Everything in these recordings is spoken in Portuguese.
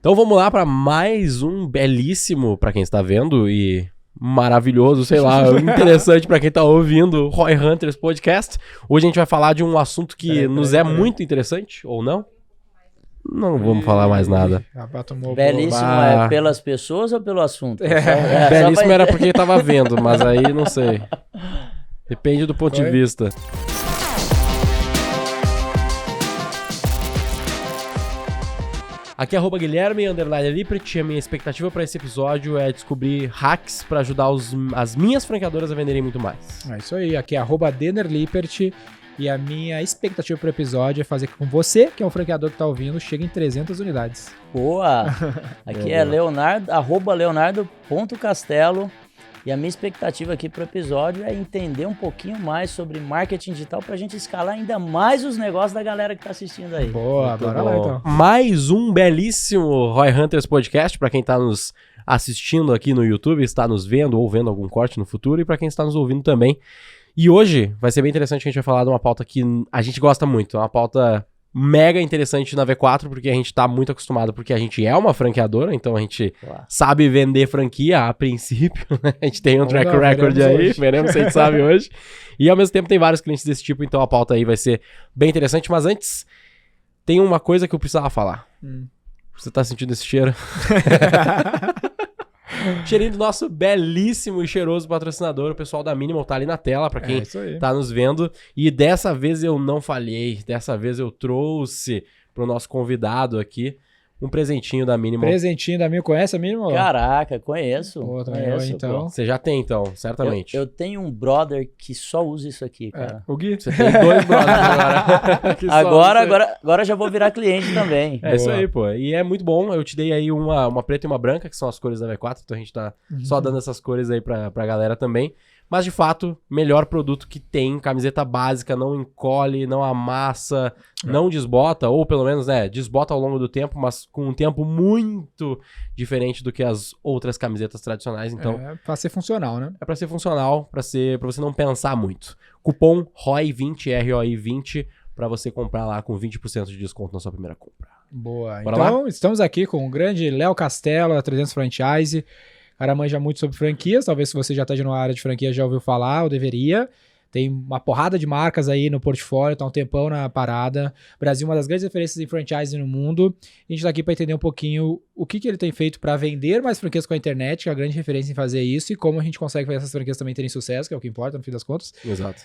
Então vamos lá para mais um belíssimo, para quem está vendo, e maravilhoso, sei lá, interessante para quem está ouvindo, Roy Hunters Podcast. Hoje a gente vai falar de um assunto que nos é muito interessante, ou não? Não vamos falar mais nada. Belíssimo é pelas pessoas ou pelo assunto? Belíssimo era porque estava vendo, mas aí não sei. Depende do ponto de vista. Aqui é @Guilherme_Lippert. A minha expectativa para esse episódio é descobrir hacks para ajudar as minhas franqueadoras a venderem muito mais. É isso aí, aqui é @DenerLippert e a minha expectativa para o episódio é fazer com você, que é um franqueador que está ouvindo, chegue em 300 unidades. Boa! Aqui é Leonardo, @Leonardo.castelo. E a minha expectativa aqui para o episódio é entender um pouquinho mais sobre marketing digital para a gente escalar ainda mais os negócios da galera que está assistindo aí. Boa, muito bora bom. lá então. Mais um belíssimo Roy Hunters Podcast para quem está nos assistindo aqui no YouTube, está nos vendo ou vendo algum corte no futuro, e para quem está nos ouvindo também. E hoje vai ser bem interessante que a gente vai falar de uma pauta que a gente gosta muito, é uma pauta mega interessante na V4, porque a gente tá muito acostumado, porque a gente é uma franqueadora, então a gente sabe vender franquia a princípio, né? A gente tem um track record aí, veremos se a gente sabe hoje. E ao mesmo tempo tem vários clientes desse tipo, então a pauta aí vai ser bem interessante. Mas antes, tem uma coisa que eu precisava falar. Você tá sentindo esse cheiro? Cheirinho do nosso belíssimo e cheiroso patrocinador, o pessoal da Minimal, tá ali na tela pra quem tá nos vendo. E dessa vez eu não falhei, dessa vez eu trouxe pro nosso convidado aqui um presentinho da Minimal. Presentinho da Minimal, conhece a Minimal? Caraca, conheço. Pô, conheço, então. Você já tem então, certamente. Eu tenho um brother que só usa isso aqui, cara. O Gui? Você tem 2 brothers agora. Agora já vou virar cliente também. É isso aí, pô. E é muito bom. Eu te dei aí uma preta e uma branca, que são as cores da V4, então a gente tá só dando essas cores aí pra galera também. Mas, de fato, melhor produto que tem. Camiseta básica, não encolhe, não amassa, não desbota, ou pelo menos, né, desbota ao longo do tempo, mas com um tempo muito diferente do que as outras camisetas tradicionais. Então, é pra ser funcional, né? É pra ser funcional, pra você não pensar muito. Cupom ROI20, ROI20, pra você comprar lá com 20% de desconto na sua primeira compra. Boa. Bora então, lá? estamos aqui com o grande Léo Castelo, da 300 Franchise. O cara manja muito sobre franquias, talvez se você já está na área de franquia já ouviu falar, ou deveria. Tem uma porrada de marcas aí no portfólio, tá um tempão na parada. O Brasil é uma das grandes referências em franchise no mundo. E a gente tá aqui para entender um pouquinho o que ele tem feito para vender mais franquias com a internet, que é a grande referência em fazer isso, e como a gente consegue fazer essas franquias também terem sucesso, que é o que importa no fim das contas. Exato.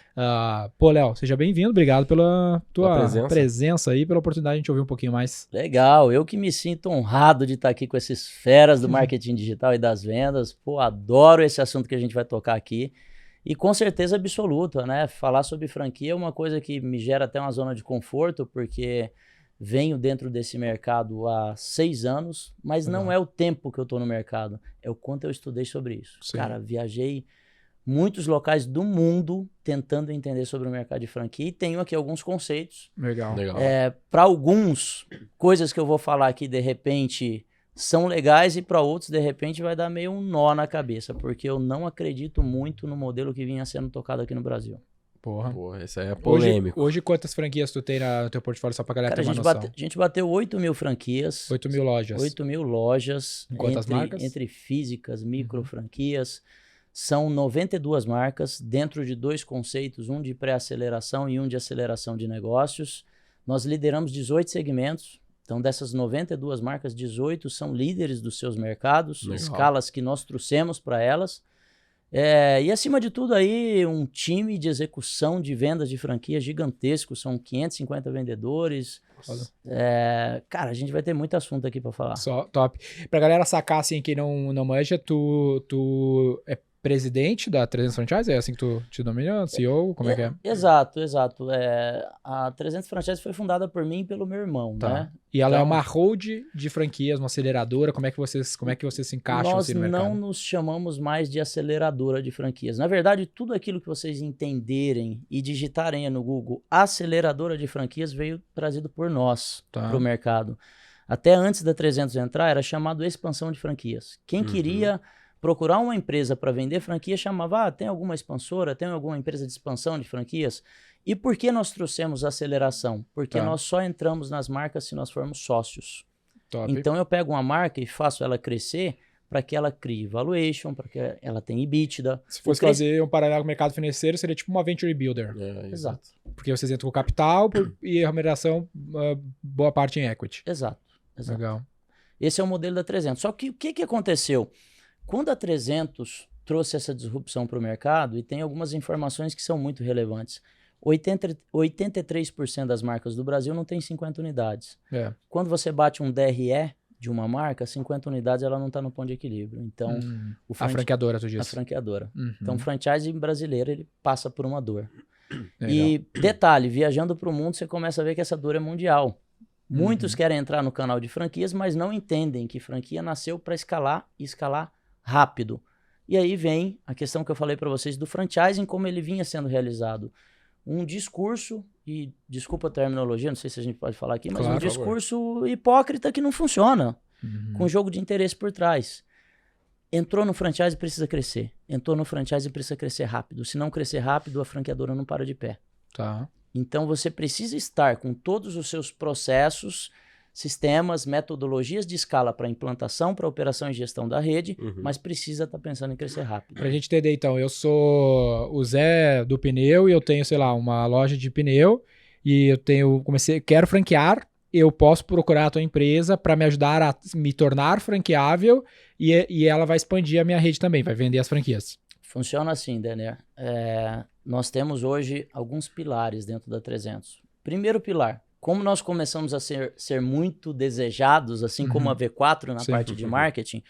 Pô, Léo, seja bem-vindo, obrigado pela tua presença aí, pela oportunidade de a gente ouvir um pouquinho mais. Legal, eu que me sinto honrado de estar aqui com esses feras do marketing digital e das vendas. Pô, adoro esse assunto que a gente vai tocar aqui. E com certeza absoluta, né? Falar sobre franquia é uma coisa que me gera até uma zona de conforto, porque venho dentro desse mercado há 6 anos, mas não é o tempo que eu estou no mercado, é o quanto eu estudei sobre isso. Sim. Cara, viajei muitos locais do mundo tentando entender sobre o mercado de franquia e tenho aqui alguns conceitos. Legal. Para alguns, coisas que eu vou falar aqui, de repente, são legais, e para outros, de repente, vai dar meio um nó na cabeça, porque eu não acredito muito no modelo que vinha sendo tocado aqui no Brasil. Porra, isso aí é polêmico. Hoje quantas franquias tu tem no teu portfólio, só pra galera ter uma noção? A gente bateu 8 mil franquias. 8 mil lojas. 8 mil lojas. Quantas marcas? Entre físicas, micro franquias. São 92 marcas, dentro de 2 conceitos, um de pré-aceleração e um de aceleração de negócios. Nós lideramos 18 segmentos. Então, dessas 92 marcas, 18 são líderes dos seus mercados, escalas que nós trouxemos para elas. E, acima de tudo, aí, um time de execução de vendas de franquia gigantesco. São 550 vendedores. Cara, a gente vai ter muito assunto aqui para falar. Só top. Pra galera sacar, assim, quem não manja, tu é presidente da 300 Franchise? É assim que tu te denomina? CEO? Como é que é? Exato. A 300 Franchise foi fundada por mim e pelo meu irmão, né? E ela é uma hold de franquias, uma aceleradora. Como é que vocês se encaixam assim no mercado? Nós não nos chamamos mais de aceleradora de franquias. Na verdade, tudo aquilo que vocês entenderem e digitarem aí no Google, aceleradora de franquias, veio trazido por nós para o mercado. Até antes da 300 entrar, era chamado expansão de franquias. Quem queria procurar uma empresa para vender franquia chamava, tem alguma expansora, tem alguma empresa de expansão de franquias? E por que nós trouxemos aceleração? Porque nós só entramos nas marcas se nós formos sócios. Top. Então eu pego uma marca e faço ela crescer para que ela crie valuation, para que ela tenha EBITDA. Se fosse fazer um paralelo com o mercado financeiro, seria tipo uma venture builder. Exato. Porque vocês entram com capital e a remuneração, boa parte em equity. Exato. Legal. Esse é o modelo da 300. Só que o que aconteceu? Quando a 300 trouxe essa disrupção para o mercado, e tem algumas informações que são muito relevantes, 83% das marcas do Brasil não tem 50 unidades. Quando você bate um DRE de uma marca, 50 unidades ela não está no ponto de equilíbrio. Então, a franqueadora, tu disse. A franqueadora. Então, o franchise brasileiro, ele passa por uma dor. Legal. E, detalhe, viajando para o mundo, você começa a ver que essa dor é mundial. Muitos querem entrar no canal de franquias, mas não entendem que franquia nasceu para escalar e escalar rápido. E aí vem a questão que eu falei para vocês do franchising, como ele vinha sendo realizado. Um discurso, e desculpa a terminologia, não sei se a gente pode falar aqui, mas claro, um discurso hipócrita que não funciona, com jogo de interesse por trás. Entrou no franchise, precisa crescer. Entrou no franchise, precisa crescer rápido. Se não crescer rápido, a franqueadora não para de pé. Tá. Então você precisa estar com todos os seus processos, sistemas, metodologias de escala para implantação, para operação e gestão da rede, mas precisa estar pensando em crescer rápido. Pra gente entender, então, eu sou o Zé do pneu e eu tenho, sei lá, uma loja de pneu e quero franquear, eu posso procurar a tua empresa para me ajudar a me tornar franqueável e ela vai expandir a minha rede também, vai vender as franquias. Funciona assim, Denner. Nós temos hoje alguns pilares dentro da 300. Primeiro pilar, como nós começamos a ser muito desejados, assim como a V4 na parte de marketing,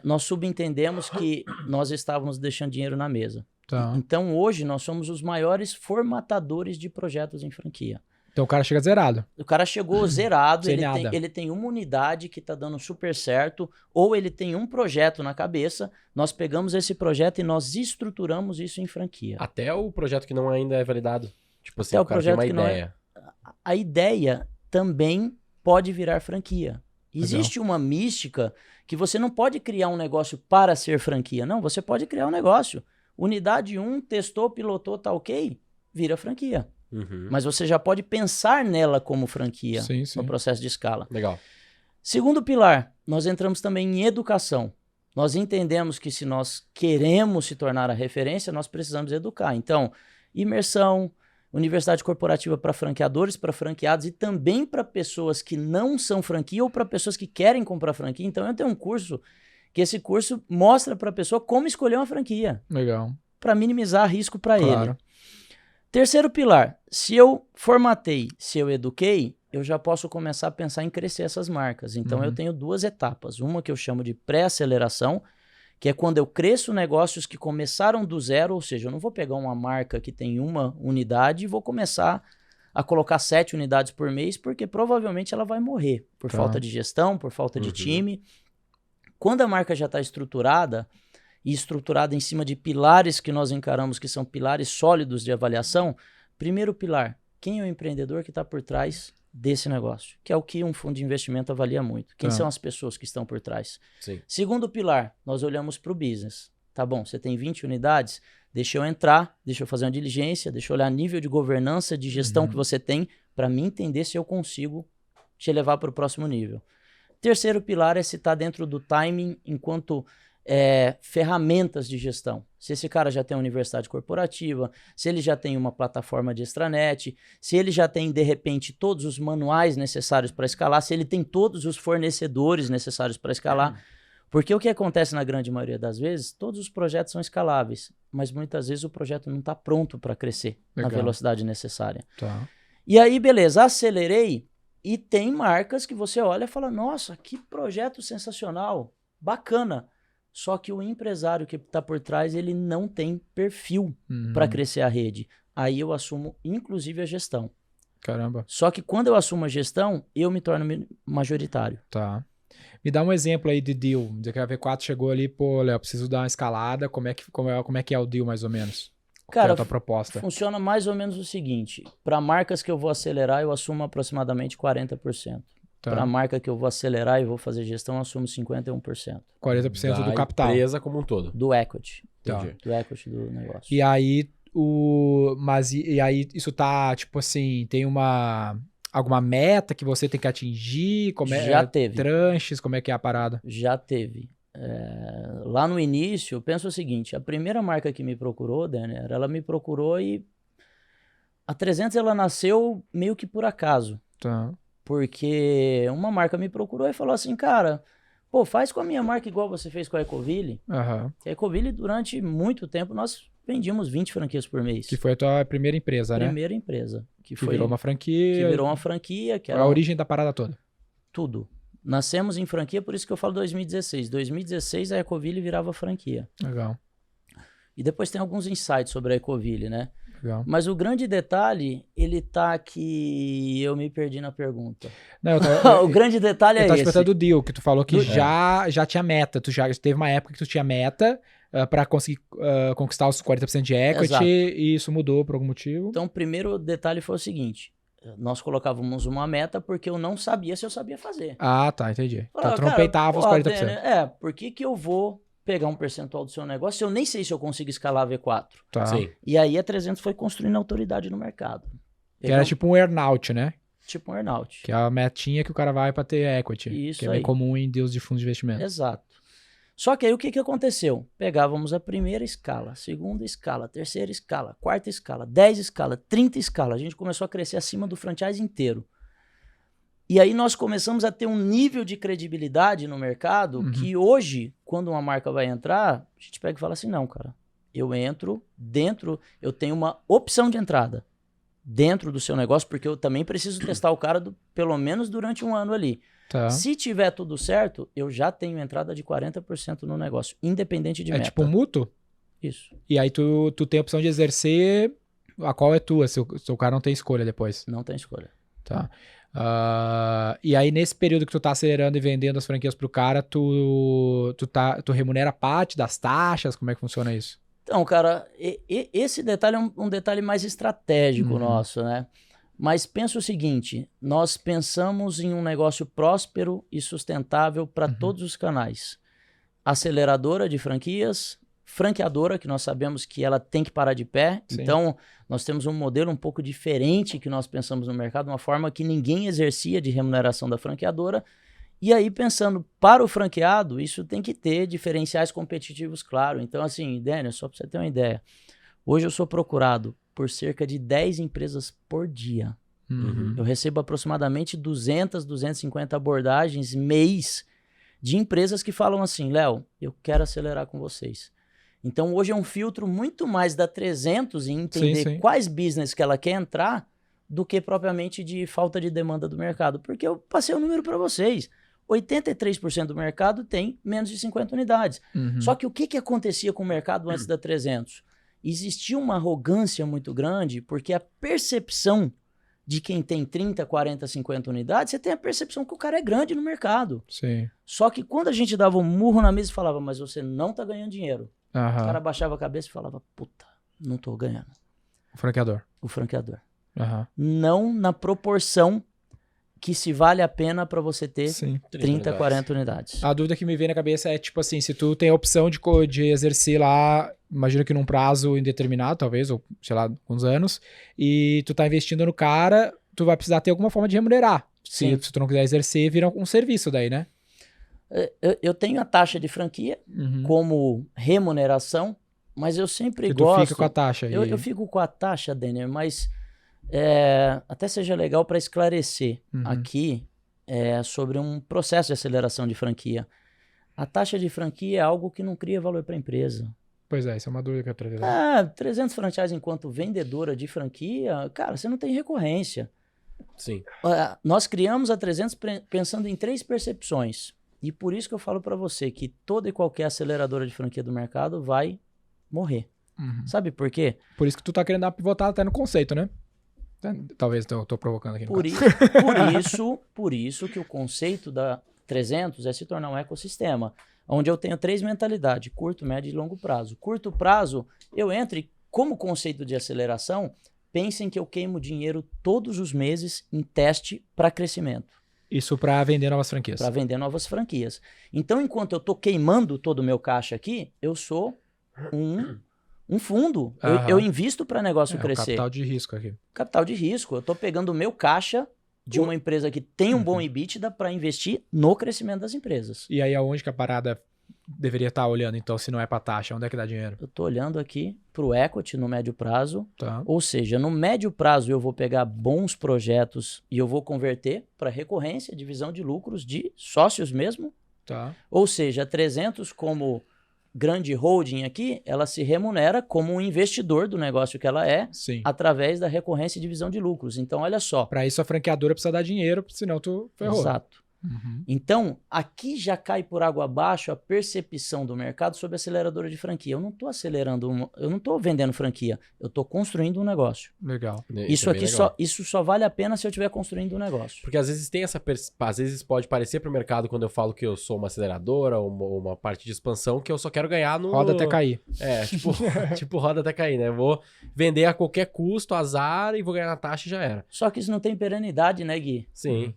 nós subentendemos que nós estávamos deixando dinheiro na mesa. Tá. Então, hoje, nós somos os maiores formatadores de projetos em franquia. Então, o cara chega zerado. O cara chegou zerado, Sem nada. ele tem uma unidade que está dando super certo, ou ele tem um projeto na cabeça, nós pegamos esse projeto e nós estruturamos isso em franquia. Até o projeto que não ainda é validado. Tipo assim, Até o cara tem uma ideia. A ideia também pode virar franquia. Existe uma mística que você não pode criar um negócio para ser franquia. Não, você pode criar um negócio. Unidade 1, testou, pilotou, tá ok, vira franquia. Mas você já pode pensar nela como franquia no processo de escala. Legal. Segundo pilar, nós entramos também em educação. Nós entendemos que se nós queremos se tornar a referência, nós precisamos educar. Então, imersão, universidade corporativa para franqueadores, para franqueados e também para pessoas que não são franquia ou para pessoas que querem comprar franquia. Então, eu tenho um curso que esse curso mostra para a pessoa como escolher uma franquia. Legal. Para minimizar risco para ele. Terceiro pilar, se eu formatei, se eu eduquei, eu já posso começar a pensar em crescer essas marcas. Então, eu tenho duas etapas. Uma que eu chamo de pré-aceleração, que é quando eu cresço negócios que começaram do zero, ou seja, eu não vou pegar uma marca que tem uma unidade e vou começar a colocar 7 unidades por mês, porque provavelmente ela vai morrer por falta de gestão, por falta de time. Quando a marca já está estruturada, e estruturada em cima de pilares que nós encaramos que são pilares sólidos de avaliação, primeiro pilar, quem é o empreendedor que está por trás desse negócio? Que é o que um fundo de investimento avalia muito. Quem são as pessoas que estão por trás? Sim. Segundo pilar, nós olhamos para o business. Tá bom, você tem 20 unidades, deixa eu entrar, deixa eu fazer uma diligência, deixa eu olhar nível de governança, de gestão que você tem, para mim entender se eu consigo te levar para o próximo nível. Terceiro pilar é se está dentro do timing enquanto ferramentas de gestão. Se esse cara já tem uma universidade corporativa, se ele já tem uma plataforma de extranet, se ele já tem, de repente, todos os manuais necessários para escalar, se ele tem todos os fornecedores necessários para escalar. Porque o que acontece na grande maioria das vezes, todos os projetos são escaláveis, mas muitas vezes o projeto não está pronto para crescer na velocidade necessária. E aí, beleza, acelerei e tem marcas que você olha e fala, nossa, que projeto sensacional, bacana. Só que o empresário que está por trás, ele não tem perfil para crescer a rede. Aí eu assumo, inclusive, a gestão. Caramba. Só que quando eu assumo a gestão, eu me torno majoritário. Tá. Me dá um exemplo aí de deal. Dizer que a V4 chegou ali, pô, Léo, preciso dar uma escalada. Como é que é o deal, mais ou menos? Qual é a tua proposta? Funciona mais ou menos o seguinte. Para marcas que eu vou acelerar, eu assumo aproximadamente 40%. Para a marca que eu vou acelerar e vou fazer gestão, eu assumo 51%. 40% do capital. Da empresa como um todo. Do equity. Entendi. Do equity do negócio. E aí, isso tá, tipo assim, tem uma alguma meta que você tem que atingir? Já teve. Tranches, como é que é a parada? Já teve. Lá no início, eu penso o seguinte, a primeira marca que me procurou, Denner, ela me procurou e a 300 ela nasceu meio que por acaso. Tá. Porque uma marca me procurou e falou assim, cara, pô, faz com a minha marca igual você fez com a Ecoville. Aham. A Ecoville, durante muito tempo, nós vendíamos 20 franquias por mês. Que foi a tua primeira empresa, né? Primeira empresa. Que virou uma franquia. Que virou uma franquia. Que era a origem da parada toda. Tudo. Nascemos em franquia, por isso que eu falo 2016. 2016 a Ecoville virava franquia. Legal. E depois tem alguns insights sobre a Ecoville, né? Legal. Mas o grande detalhe, ele tá que eu me perdi na pergunta. Não, o grande detalhe é esse. Eu tava te perguntando do deal, que tu falou que já tinha meta. Tu já teve uma época que tu tinha meta para conseguir conquistar os 40% de equity. Exato. E isso mudou por algum motivo. Então, o primeiro detalhe foi o seguinte. Nós colocávamos uma meta porque eu não sabia se eu sabia fazer. Ah, tá, entendi. Falava, então tu não peitava os 40%. Denner, por que eu vou pegar um percentual do seu negócio se eu nem sei se eu consigo escalar V4? Tá. Sim. E aí a 300 foi construindo autoridade no mercado. Que era tipo um earnout, né? Tipo um earnout. Que é a metinha que o cara vai pra ter equity. Isso que é bem aí. comum em deals de fundos de investimento. Exato. Só que aí o que aconteceu? Pegávamos a primeira escala, segunda escala, terceira escala, quarta escala, 10 escala, 30 escala. A gente começou a crescer acima do franchise inteiro. E aí nós começamos a ter um nível de credibilidade no mercado que hoje, quando uma marca vai entrar, a gente pega e fala assim, não, cara, eu entro dentro, eu tenho uma opção de entrada dentro do seu negócio, porque eu também preciso testar o cara pelo menos durante um ano ali. Tá. Se tiver tudo certo, eu já tenho entrada de 40% no negócio, independente de meta. É tipo um mútuo? Isso. E aí tu tem a opção de exercer a qual é tua, se o cara não tem escolha depois. Não tem escolha. Tá. E aí nesse período que tu tá acelerando e vendendo as franquias pro cara, tu remunera parte das taxas? Como é que funciona isso? Então, cara, esse detalhe é um detalhe mais estratégico nosso, né? Mas pensa o seguinte, nós pensamos em um negócio próspero e sustentável para todos os canais. Aceleradora de franquias, franqueadora, que nós sabemos que ela tem que parar de pé. Sim. Então, nós temos um modelo um pouco diferente que nós pensamos no mercado, uma forma que ninguém exercia de remuneração da franqueadora. E aí, pensando para o franqueado, isso tem que ter diferenciais competitivos, claro. Então, assim, Daniel, só para você ter uma ideia, hoje eu sou procurado por cerca de 10 empresas por dia. Eu recebo aproximadamente 200, 250 abordagens mês de empresas que falam assim, Léo, eu quero acelerar com vocês. Então, hoje é um filtro muito mais da 300 em entender quais business que ela quer entrar do que propriamente de falta de demanda do mercado. Porque eu passei o número para vocês. 83% do mercado tem menos de 50 unidades. Só que o que acontecia com o mercado antes da 300? Existia uma arrogância muito grande, porque a percepção de quem tem 30, 40, 50 unidades, você tem a percepção que o cara é grande no mercado. Sim. Só que quando a gente dava um murro na mesa e falava, mas você não tá ganhando dinheiro. O cara baixava a cabeça e falava, puta, não tô ganhando. O franqueador. O franqueador. Não na proporção que se vale a pena para você ter 30, 40 unidades. A dúvida que me vem na cabeça é, tipo assim, se tu tem a opção de exercer lá, imagino que num prazo indeterminado, talvez, ou sei lá, uns anos, e tu tá investindo no cara, tu vai precisar ter alguma forma de remunerar. Se tu não quiser exercer, vira um serviço daí, né? Eu tenho a taxa de franquia como remuneração, mas eu sempre gosto... Tu fica com a taxa. Eu fico com a taxa, Denner, mas até seja legal para esclarecer aqui sobre um processo de aceleração de franquia. A taxa de franquia é algo que não cria valor para a empresa. Pois é, isso é uma dúvida que eu trago. 300 franchises enquanto vendedora de franquia, cara, você não tem recorrência. Sim. Nós criamos a 300 pensando em 3 percepções. E por isso que eu falo para você que toda e qualquer aceleradora de franquia do mercado vai morrer. Sabe por quê? Por isso que tu tá querendo dar uma pivotada até no conceito, né? Talvez eu tô provocando aqui. Por isso que o conceito da 300 é se tornar um ecossistema, onde eu tenho 3 mentalidades, curto, médio e longo prazo. Curto prazo, eu entro e, como conceito de aceleração, pensem que eu queimo dinheiro todos os meses em teste para crescimento. Isso para vender novas franquias. Para vender novas franquias. Então, enquanto eu tô queimando todo o meu caixa aqui, eu sou um fundo. Eu invisto para negócio crescer. Capital de risco aqui. Capital de risco. Eu tô pegando o meu caixa de uma empresa que tem um bom EBITDA para investir no crescimento das empresas. E aí aonde que a parada deveria estar olhando, então, se não é para taxa? Onde é que dá dinheiro? Eu estou olhando aqui para o equity no médio prazo. Tá. Ou seja, no médio prazo eu vou pegar bons projetos e eu vou converter para recorrência, divisão de lucros de sócios mesmo. Tá. Ou seja, a 300 como grande holding aqui, ela se remunera como um investidor do negócio que ela é, Sim. através da recorrência e divisão de lucros. Então, olha só. Para isso a franqueadora precisa dar dinheiro, senão tu ferrou. Exato. Uhum. Então, aqui já cai por água abaixo a percepção do mercado sobre a aceleradora de franquia. Eu não estou eu não estou vendendo franquia, eu estou construindo um negócio. Legal. Isso é aqui bem legal. isso só vale a pena se eu estiver construindo um negócio. Porque às vezes tem às vezes pode parecer pro mercado quando eu falo que eu sou uma aceleradora ou uma parte de expansão que eu só quero ganhar no... Roda até cair. É, tipo roda até cair, né? Eu vou vender a qualquer custo, azar, e vou ganhar na taxa e já era. Só que isso não tem perenidade, né, Gui? Sim.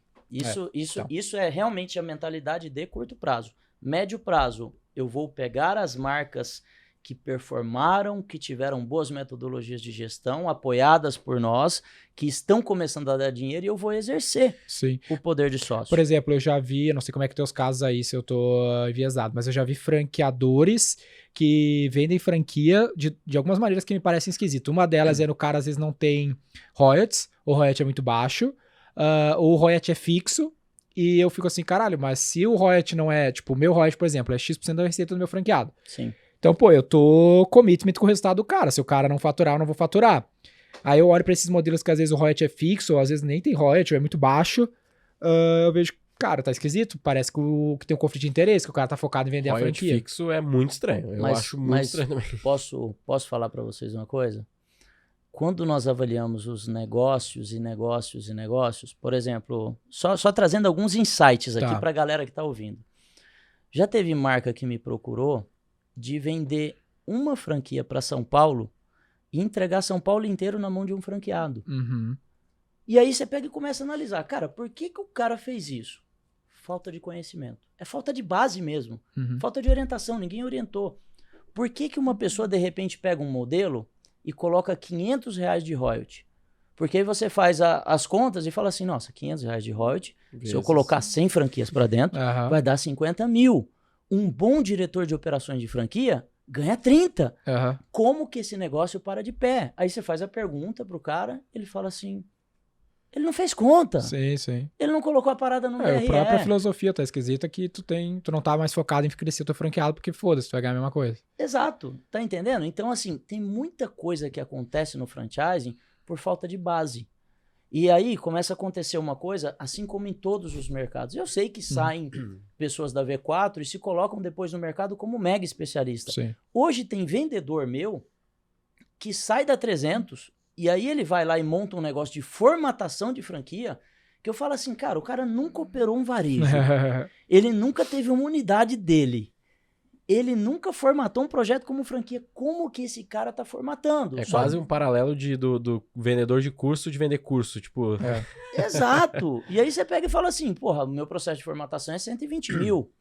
Isso é realmente a mentalidade de curto prazo. Médio prazo, eu vou pegar as marcas que performaram, que tiveram boas metodologias de gestão, apoiadas por nós, que estão começando a dar dinheiro, e eu vou exercer Sim. o poder de sócio. Por exemplo, eu já vi, eu não sei como é que tem os casos aí, se eu tô enviesado, mas eu já vi franqueadores que vendem franquia de algumas maneiras que me parecem esquisitas. Uma delas é no cara, às vezes, não tem royalties, o royalty é muito baixo, o royalty é fixo, e eu fico assim, caralho, mas se o royalty não é, tipo, o meu royalty, por exemplo, é X% da receita do meu franqueado. Sim. Então, pô, eu tô commitment com o resultado do cara. Se o cara não faturar, eu não vou faturar. Aí eu olho pra esses modelos que às vezes o royalty é fixo, ou às vezes nem tem royalty, ou é muito baixo. Eu vejo, cara, tá esquisito. Parece que tem um conflito de interesse, que o cara tá focado em vender a Royalty franquia. fixo é muito estranho. Eu acho muito estranho também. Posso falar para vocês uma coisa? Quando nós avaliamos os negócios, por exemplo, só trazendo alguns insights aqui para a galera que está ouvindo. Já teve marca que me procurou de vender uma franquia para São Paulo e entregar São Paulo inteiro na mão de um franqueado. Uhum. E aí você pega e começa a analisar. Cara, por que o cara fez isso? Falta de conhecimento. É falta de base mesmo. Uhum. Falta de orientação. Ninguém orientou. Por que uma pessoa, de repente, pega um modelo e coloca R$500 de royalty? Porque aí você faz as contas e fala assim, nossa, R$500 de royalty, se eu colocar 100 franquias para dentro, vai dar 50 mil. Um bom diretor de operações de franquia ganha 30. Como que esse negócio para de pé? Aí você faz a pergunta pro cara, ele fala assim, ele não fez conta. Sim, sim. Ele não colocou a parada no DRE. A própria filosofia tá esquisita que tu não tá mais focado em crescer o teu franqueado, porque foda-se, tu vai ganhar a mesma coisa. Exato, tá entendendo? Então, assim, tem muita coisa que acontece no franchising por falta de base. E aí começa a acontecer uma coisa, assim como em todos os mercados. Eu sei que saem pessoas da V4 e se colocam depois no mercado como mega especialista. Sim. Hoje tem vendedor meu que sai da 300 e aí ele vai lá e monta um negócio de formatação de franquia que eu falo assim, cara, o cara nunca operou um varejo. Ele nunca teve uma unidade dele. Ele nunca formatou um projeto como franquia. Como que esse cara tá formatando? É quase um paralelo do vendedor de curso de vender curso, tipo... Exato. E aí você pega e fala assim, porra, o meu processo de formatação é 120 mil.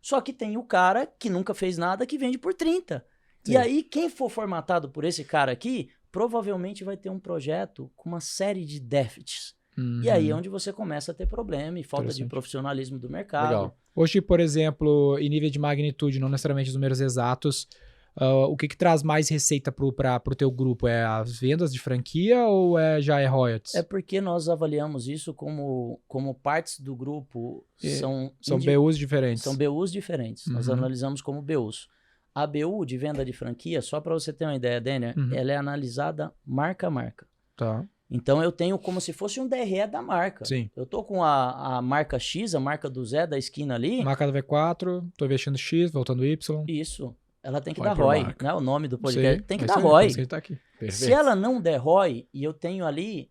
Só que tem o cara que nunca fez nada que vende por 30. Sim. E aí quem for formatado por esse cara aqui, provavelmente vai ter um projeto com uma série de déficits. E aí é onde você começa a ter problema e falta de profissionalismo do mercado. Legal. Hoje, por exemplo, em nível de magnitude, não necessariamente os números exatos, o que traz mais receita pro teu grupo? É as vendas de franquia ou já é royalties? É porque nós avaliamos isso como partes do grupo são BUs diferentes. São BUs diferentes. Nós analisamos como BUs. A BU de venda de franquia, só para você ter uma ideia, Daniel, ela é analisada marca a marca. Tá. Então eu tenho como se fosse um DRE da marca. Sim. Eu tô com a marca X, a marca do Zé da esquina ali. Marca da V4, tô investindo X, voltando Y. Isso. Ela tem que dar ROI, né? O nome do podcast tem que dar aí, ROI. Tá aqui. Se ela não der ROI e eu tenho ali...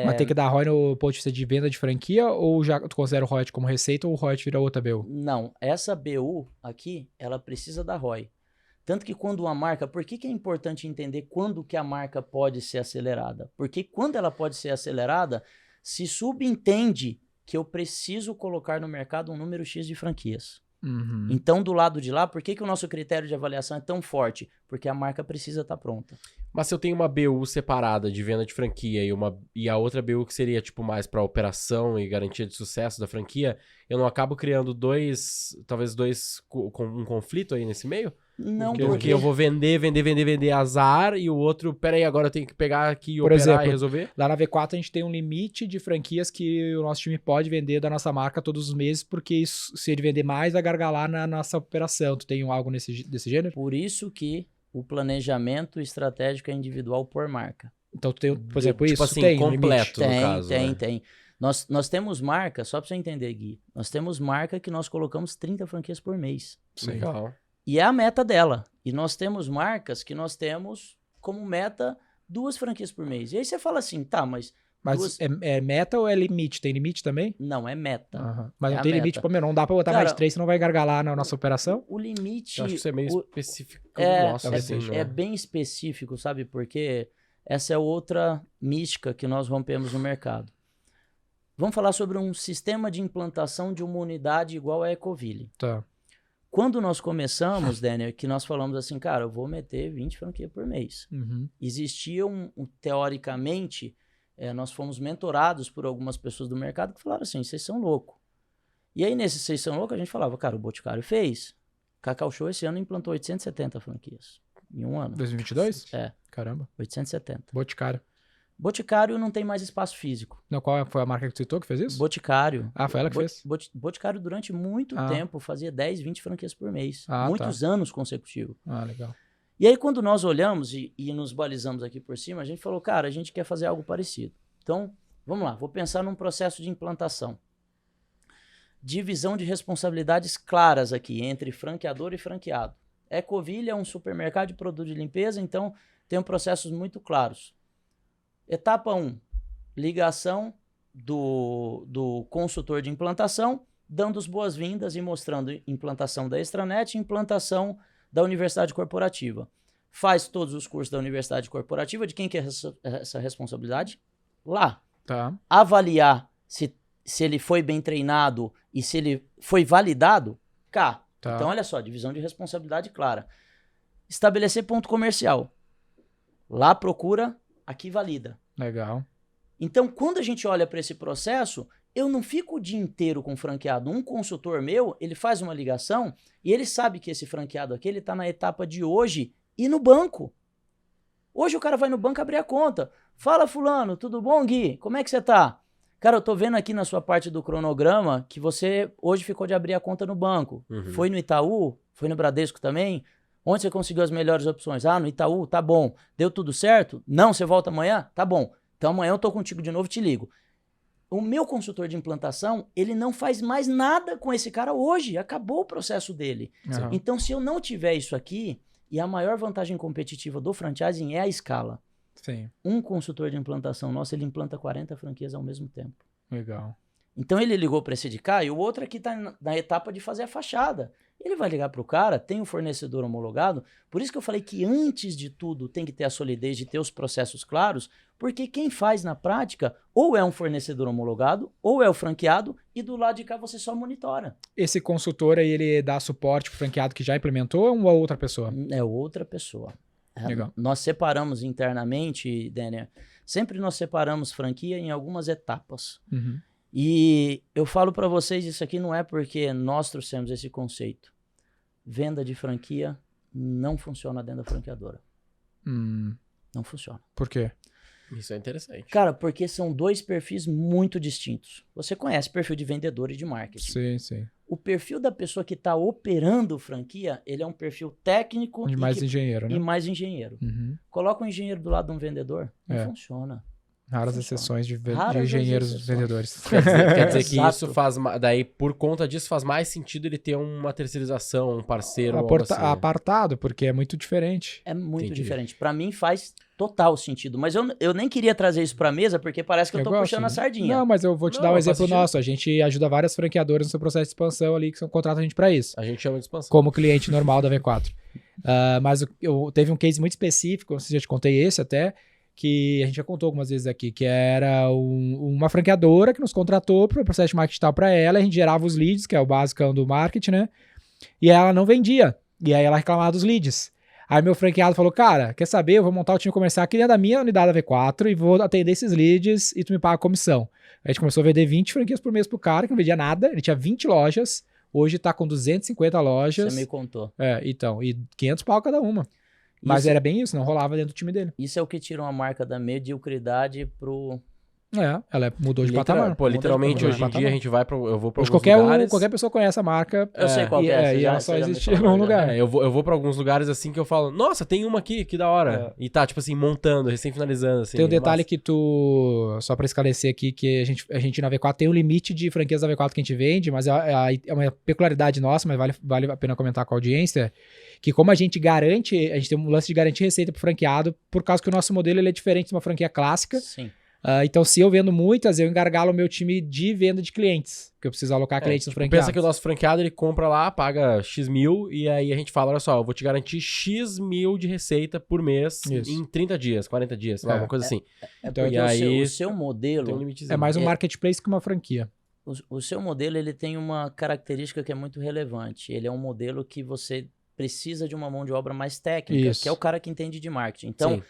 Mas tem que dar ROI no ponto de vista de venda de franquia ou já tu considera o ROI como receita ou o ROI vira outra BU? Não, essa BU aqui, ela precisa dar ROI. Tanto que quando uma marca... Por que é importante entender quando que a marca pode ser acelerada? Porque quando ela pode ser acelerada, se subentende que eu preciso colocar no mercado um número X de franquias. Uhum. Então, do lado de lá, por que o nosso critério de avaliação é tão forte? Porque a marca precisa estar pronta. Mas se eu tenho uma BU separada de venda de franquia e a outra BU que seria tipo mais para operação e garantia de sucesso da franquia, eu não acabo criando um conflito aí nesse meio? Não, Porque eu vou vender azar e o outro, peraí, agora eu tenho que pegar aqui e Por operar exemplo, e resolver? Lá na V4 a gente tem um limite de franquias que o nosso time pode vender da nossa marca todos os meses, porque isso, se ele vender mais, vai gargalar na nossa operação. Tu tem algo desse gênero? Por isso que o planejamento estratégico é individual por marca. Então tu tem, por exemplo, Tipo isso assim, tem completo. limite. No caso, né? Tem. Nós temos marca, só para você entender, Gui, nós temos marca que nós colocamos 30 franquias por mês. Sim. Legal. E é a meta dela. E nós temos marcas que nós temos como meta 2 franquias por mês. E aí você fala assim, tá, mas Mas é meta ou é limite? Tem limite também? não, é meta. Aham. Mas É não a tem meta. limite, pô, meu, não dá pra botar Cara, mais 3, senão vai gargalar na nossa operação? O limite Eu acho que isso é meio específico. talvez assim, seja. né? é bem específico, sabe? Porque essa é outra mística que nós rompemos no mercado. Vamos falar sobre um sistema de implantação de uma unidade igual a Ecoville. Tá. Quando nós começamos, Daniel, que nós falamos assim, cara, eu vou meter 20 franquias por mês. Uhum. Existia teoricamente, nós fomos mentorados por algumas pessoas do mercado que falaram assim, vocês são loucos. E aí, nesse vocês são loucos, a gente falava, cara, o Boticário fez. Cacau Show esse ano implantou 870 franquias. Em um ano. 2022? É, Caramba. 870. Boticário. Boticário não tem mais espaço físico. Não, qual foi a marca que tu citou que fez isso? Boticário. Ah, foi ela que fez? Boticário durante muito tempo fazia 10, 20 franquias por mês. Muitos anos consecutivos. Ah, legal. E aí, quando nós olhamos e nos balizamos aqui por cima, a gente falou, cara, a gente quer fazer algo parecido. Então, vamos lá, vou pensar num processo de implantação. Divisão de responsabilidades claras aqui entre franqueador e franqueado. Ecoville é um supermercado de produto de limpeza, então tem processos muito claros. Etapa 1, ligação do consultor de implantação, dando as boas-vindas e mostrando implantação da Extranet e implantação da Universidade Corporativa. Faz todos os cursos da Universidade Corporativa. De quem que é essa responsabilidade? Lá. Tá. Avaliar se ele foi bem treinado e se ele foi validado, cá. Tá. Então, olha só, divisão de responsabilidade clara. Estabelecer ponto comercial. Lá procura, aqui valida. Legal. Então, quando a gente olha para esse processo, eu não fico o dia inteiro com o franqueado. Um consultor meu, ele faz uma ligação e ele sabe que esse franqueado aqui, ele está na etapa de hoje e no banco. Hoje o cara vai no banco abrir a conta. Fala, fulano, tudo bom, Gui? Como é que você tá? Cara, eu tô vendo aqui na sua parte do cronograma que você hoje ficou de abrir a conta no banco. Uhum. Foi no Itaú? Foi no Bradesco também? Onde você conseguiu as melhores opções? Ah, no Itaú, tá bom. Deu tudo certo? Não, você volta amanhã? Tá bom. Então amanhã eu tô contigo de novo e te ligo. O meu consultor de implantação, ele não faz mais nada com esse cara hoje. Acabou o processo dele. Aham. Então, se eu não tiver isso aqui, e a maior vantagem competitiva do franchising é a escala. Sim. Um consultor de implantação nosso, ele implanta 40 franquias ao mesmo tempo. Legal. Então ele ligou para esse de cá e o outro aqui está na etapa de fazer a fachada. Ele vai ligar para o cara, tem um fornecedor homologado. Por isso que eu falei que antes de tudo tem que ter a solidez de ter os processos claros, porque quem faz na prática ou é um fornecedor homologado ou é o franqueado e do lado de cá você só monitora. Esse consultor aí, ele dá suporte pro franqueado que já implementou ou uma outra pessoa? É outra pessoa. Legal. Nós separamos internamente, Daniel, sempre nós separamos franquia em algumas etapas. Uhum. E eu falo para vocês, isso aqui não é porque nós trouxemos esse conceito. Venda de franquia não funciona dentro da franqueadora. Não funciona. Por quê? Isso é interessante. Cara, porque são 2 perfis muito distintos. Você conhece o perfil de vendedor e de marketing. Sim, sim. O perfil da pessoa que está operando franquia, ele é um perfil técnico De mais engenheiro, né? e mais engenheiro. Uhum. Coloca um engenheiro do lado de um vendedor, não É. funciona. Raras Funciona. exceções de Raras engenheiros exceções. vendedores. Quer dizer que Exato. isso faz... Daí, por conta disso, faz mais sentido ele ter uma terceirização, um parceiro, algo assim, né? Apartado, porque é muito diferente. É muito Entendi. diferente. Pra mim faz total sentido. Mas eu nem queria trazer isso pra mesa, porque parece que eu tô gosto, puxando né? a sardinha. Não, mas eu vou te Não, dar um faz exemplo sentido. nosso. A gente ajuda várias franqueadoras no seu processo de expansão ali, que contratam a gente pra isso, A gente chama de expansão. como cliente normal da V4. Mas teve um case muito específico, não sei se já te contei esse até, que a gente já contou algumas vezes aqui, que era uma franqueadora que nos contratou para o processo de marketing digital para ela, a gente gerava os leads, que é o basicão do marketing, né? e ela não vendia. E aí ela reclamava dos leads. Aí meu franqueado falou, cara, quer saber? Eu vou montar o time comercial aqui dentro da minha unidade da V4 e vou atender esses leads e tu me paga a comissão. A gente começou a vender 20 franquias por mês pro cara, que não vendia nada. Ele tinha 20 lojas, hoje tá com 250 lojas. Você me contou. Então, e 500 pau cada uma. Mas era bem isso, não rolava dentro do time dele. Isso é o que tira uma marca da mediocridade pro... Ela mudou de patamar. Pô, literalmente, hoje em dia a gente vai eu vou pra hoje alguns lugares... qualquer pessoa conhece a marca. Eu sei qual é. E ela só existe num lugar. Eu vou pra alguns lugares assim que eu falo, nossa, tem uma aqui, que da hora. E tá, tipo assim, montando, recém-finalizando, assim. Tem um detalhe que só pra esclarecer aqui, que a gente na V4 tem um limite de franquias da V4 que a gente vende, mas é uma peculiaridade nossa, mas vale a pena comentar com a audiência, que como a gente tem um lance de garantir receita pro franqueado, por causa que o nosso modelo ele é diferente de uma franquia clássica. Sim. Então, se eu vendo muitas, eu engargalo o meu time de venda de clientes, porque eu preciso alocar clientes no franqueado. Pensa que o nosso franqueado, ele compra lá, paga X mil, e aí a gente fala, olha só, eu vou te garantir X mil de receita por mês em 30 dias, 40 dias, alguma coisa assim. Então, e aí, o seu modelo... tem um limitezinho. É mais um marketplace que uma franquia. O seu modelo, ele tem uma característica que é muito relevante. Ele é um modelo que você precisa de uma mão de obra mais técnica, que é o cara que entende de marketing. Então,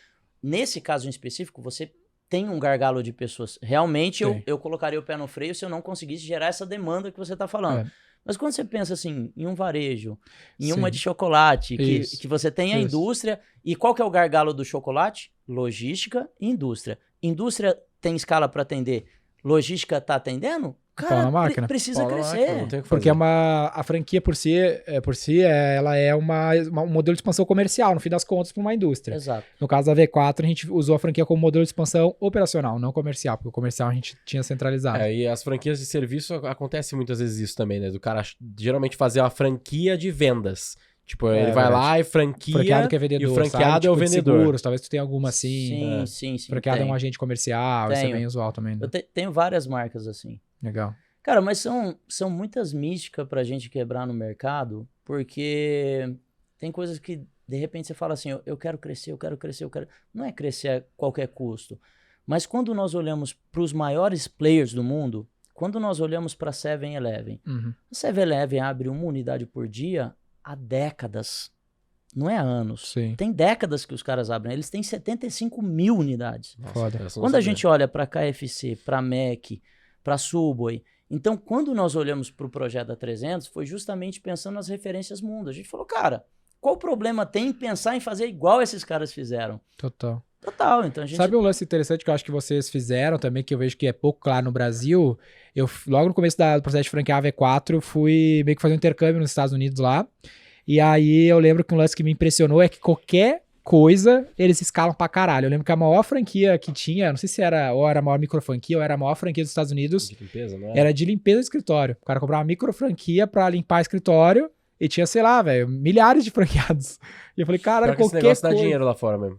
nesse caso em específico, você tem um gargalo de pessoas. Realmente, eu colocaria o pé no freio se eu não conseguisse gerar essa demanda que você está falando. Mas quando você pensa assim, em um varejo, em uma de chocolate, que você tem a indústria, e qual que é o gargalo do chocolate? Logística e indústria. Indústria tem escala para atender, logística está atendendo? Cara, precisa crescer. Porque a franquia por si, ela é um modelo de expansão comercial, no fim das contas, para uma indústria. Exato. No caso da V4, a gente usou a franquia como modelo de expansão operacional, não comercial, porque o comercial a gente tinha centralizado. E as franquias de serviço, acontece muitas vezes isso também, né? Do cara geralmente fazer uma franquia de vendas. Tipo, ele vai lá e franquia, franqueado que é vendedor, e o franqueado é o vendedor. Seguros, talvez tu tenha alguma assim. Sim. Franqueado é um agente comercial, isso é bem usual também. Né? Eu tenho várias marcas assim. Legal. Cara, mas são muitas místicas pra gente quebrar no mercado, porque tem coisas que, de repente, você fala assim, eu quero crescer. Não é crescer a qualquer custo. Mas quando nós olhamos para os maiores players do mundo, quando nós olhamos para a 7-Eleven, a 7-Eleven abre uma unidade por dia há décadas. Não é há anos. Sim. Tem décadas que os caras abrem. Eles têm 75 mil unidades. Foda. Quando a gente olha para KFC, para Mac, para Subway... Então, quando nós olhamos para o projeto da 300, foi justamente pensando nas referências mundo. A gente falou, cara, qual problema tem em pensar em fazer igual esses caras fizeram? Total. Então a gente... Sabe um lance interessante que eu acho que vocês fizeram também, que eu vejo que é pouco claro no Brasil? Eu, logo no começo do processo de franquear a V4, fui meio que fazer um intercâmbio nos Estados Unidos lá. E aí eu lembro que um lance que me impressionou é que qualquer coisa, eles escalam pra caralho. Eu lembro que a maior franquia que tinha, não sei se era a maior microfranquia ou era a maior franquia dos Estados Unidos. De limpeza, não é? Era de limpeza de escritório. O cara comprava uma microfranquia pra limpar escritório e tinha, sei lá, velho, milhares de franqueados. E eu falei, cara, qualquer esse negócio coisa... dá dinheiro lá fora mesmo.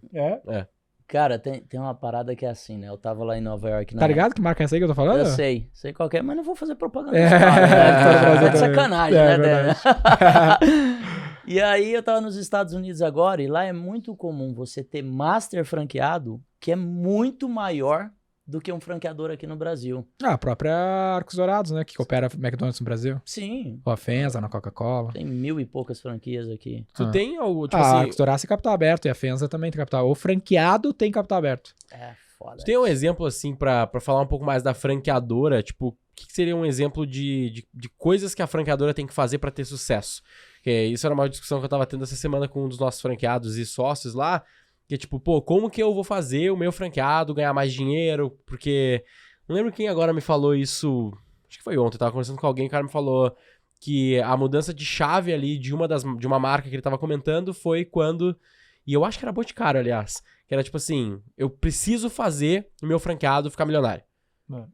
Cara, tem uma parada que é assim, né? Eu tava lá em Nova York. Tá ligado que marca é essa aí que eu tô falando? Eu sei qual que é, mas não vou fazer propaganda. É de sacanagem, né? Verdade. E aí eu tava nos Estados Unidos agora e lá é muito comum você ter master franqueado que é muito maior do que um franqueador aqui no Brasil. A própria Arcos Dourados, né? Que opera McDonald's no Brasil. Sim. Ou a Fenza, na Coca-Cola. Tem 1000 e poucas franquias aqui. Tu tem algo, tipo a assim... Arcos Dourados tem capital aberto e a Fenza também tem capital. O franqueado tem capital aberto. É foda. Tu tem um exemplo, assim, pra falar um pouco mais da franqueadora? Tipo, o que seria um exemplo de coisas que a franqueadora tem que fazer pra ter sucesso? Porque isso era uma discussão que eu tava tendo essa semana com um dos nossos franqueados e sócios lá, que é tipo, pô, como que eu vou fazer o meu franqueado ganhar mais dinheiro? Porque, não lembro quem agora me falou isso, acho que foi ontem, eu tava conversando com alguém, o cara me falou que a mudança de chave ali de uma marca que ele tava comentando foi quando, e eu acho que era Boticário, aliás, que era tipo assim, eu preciso fazer o meu franqueado ficar milionário.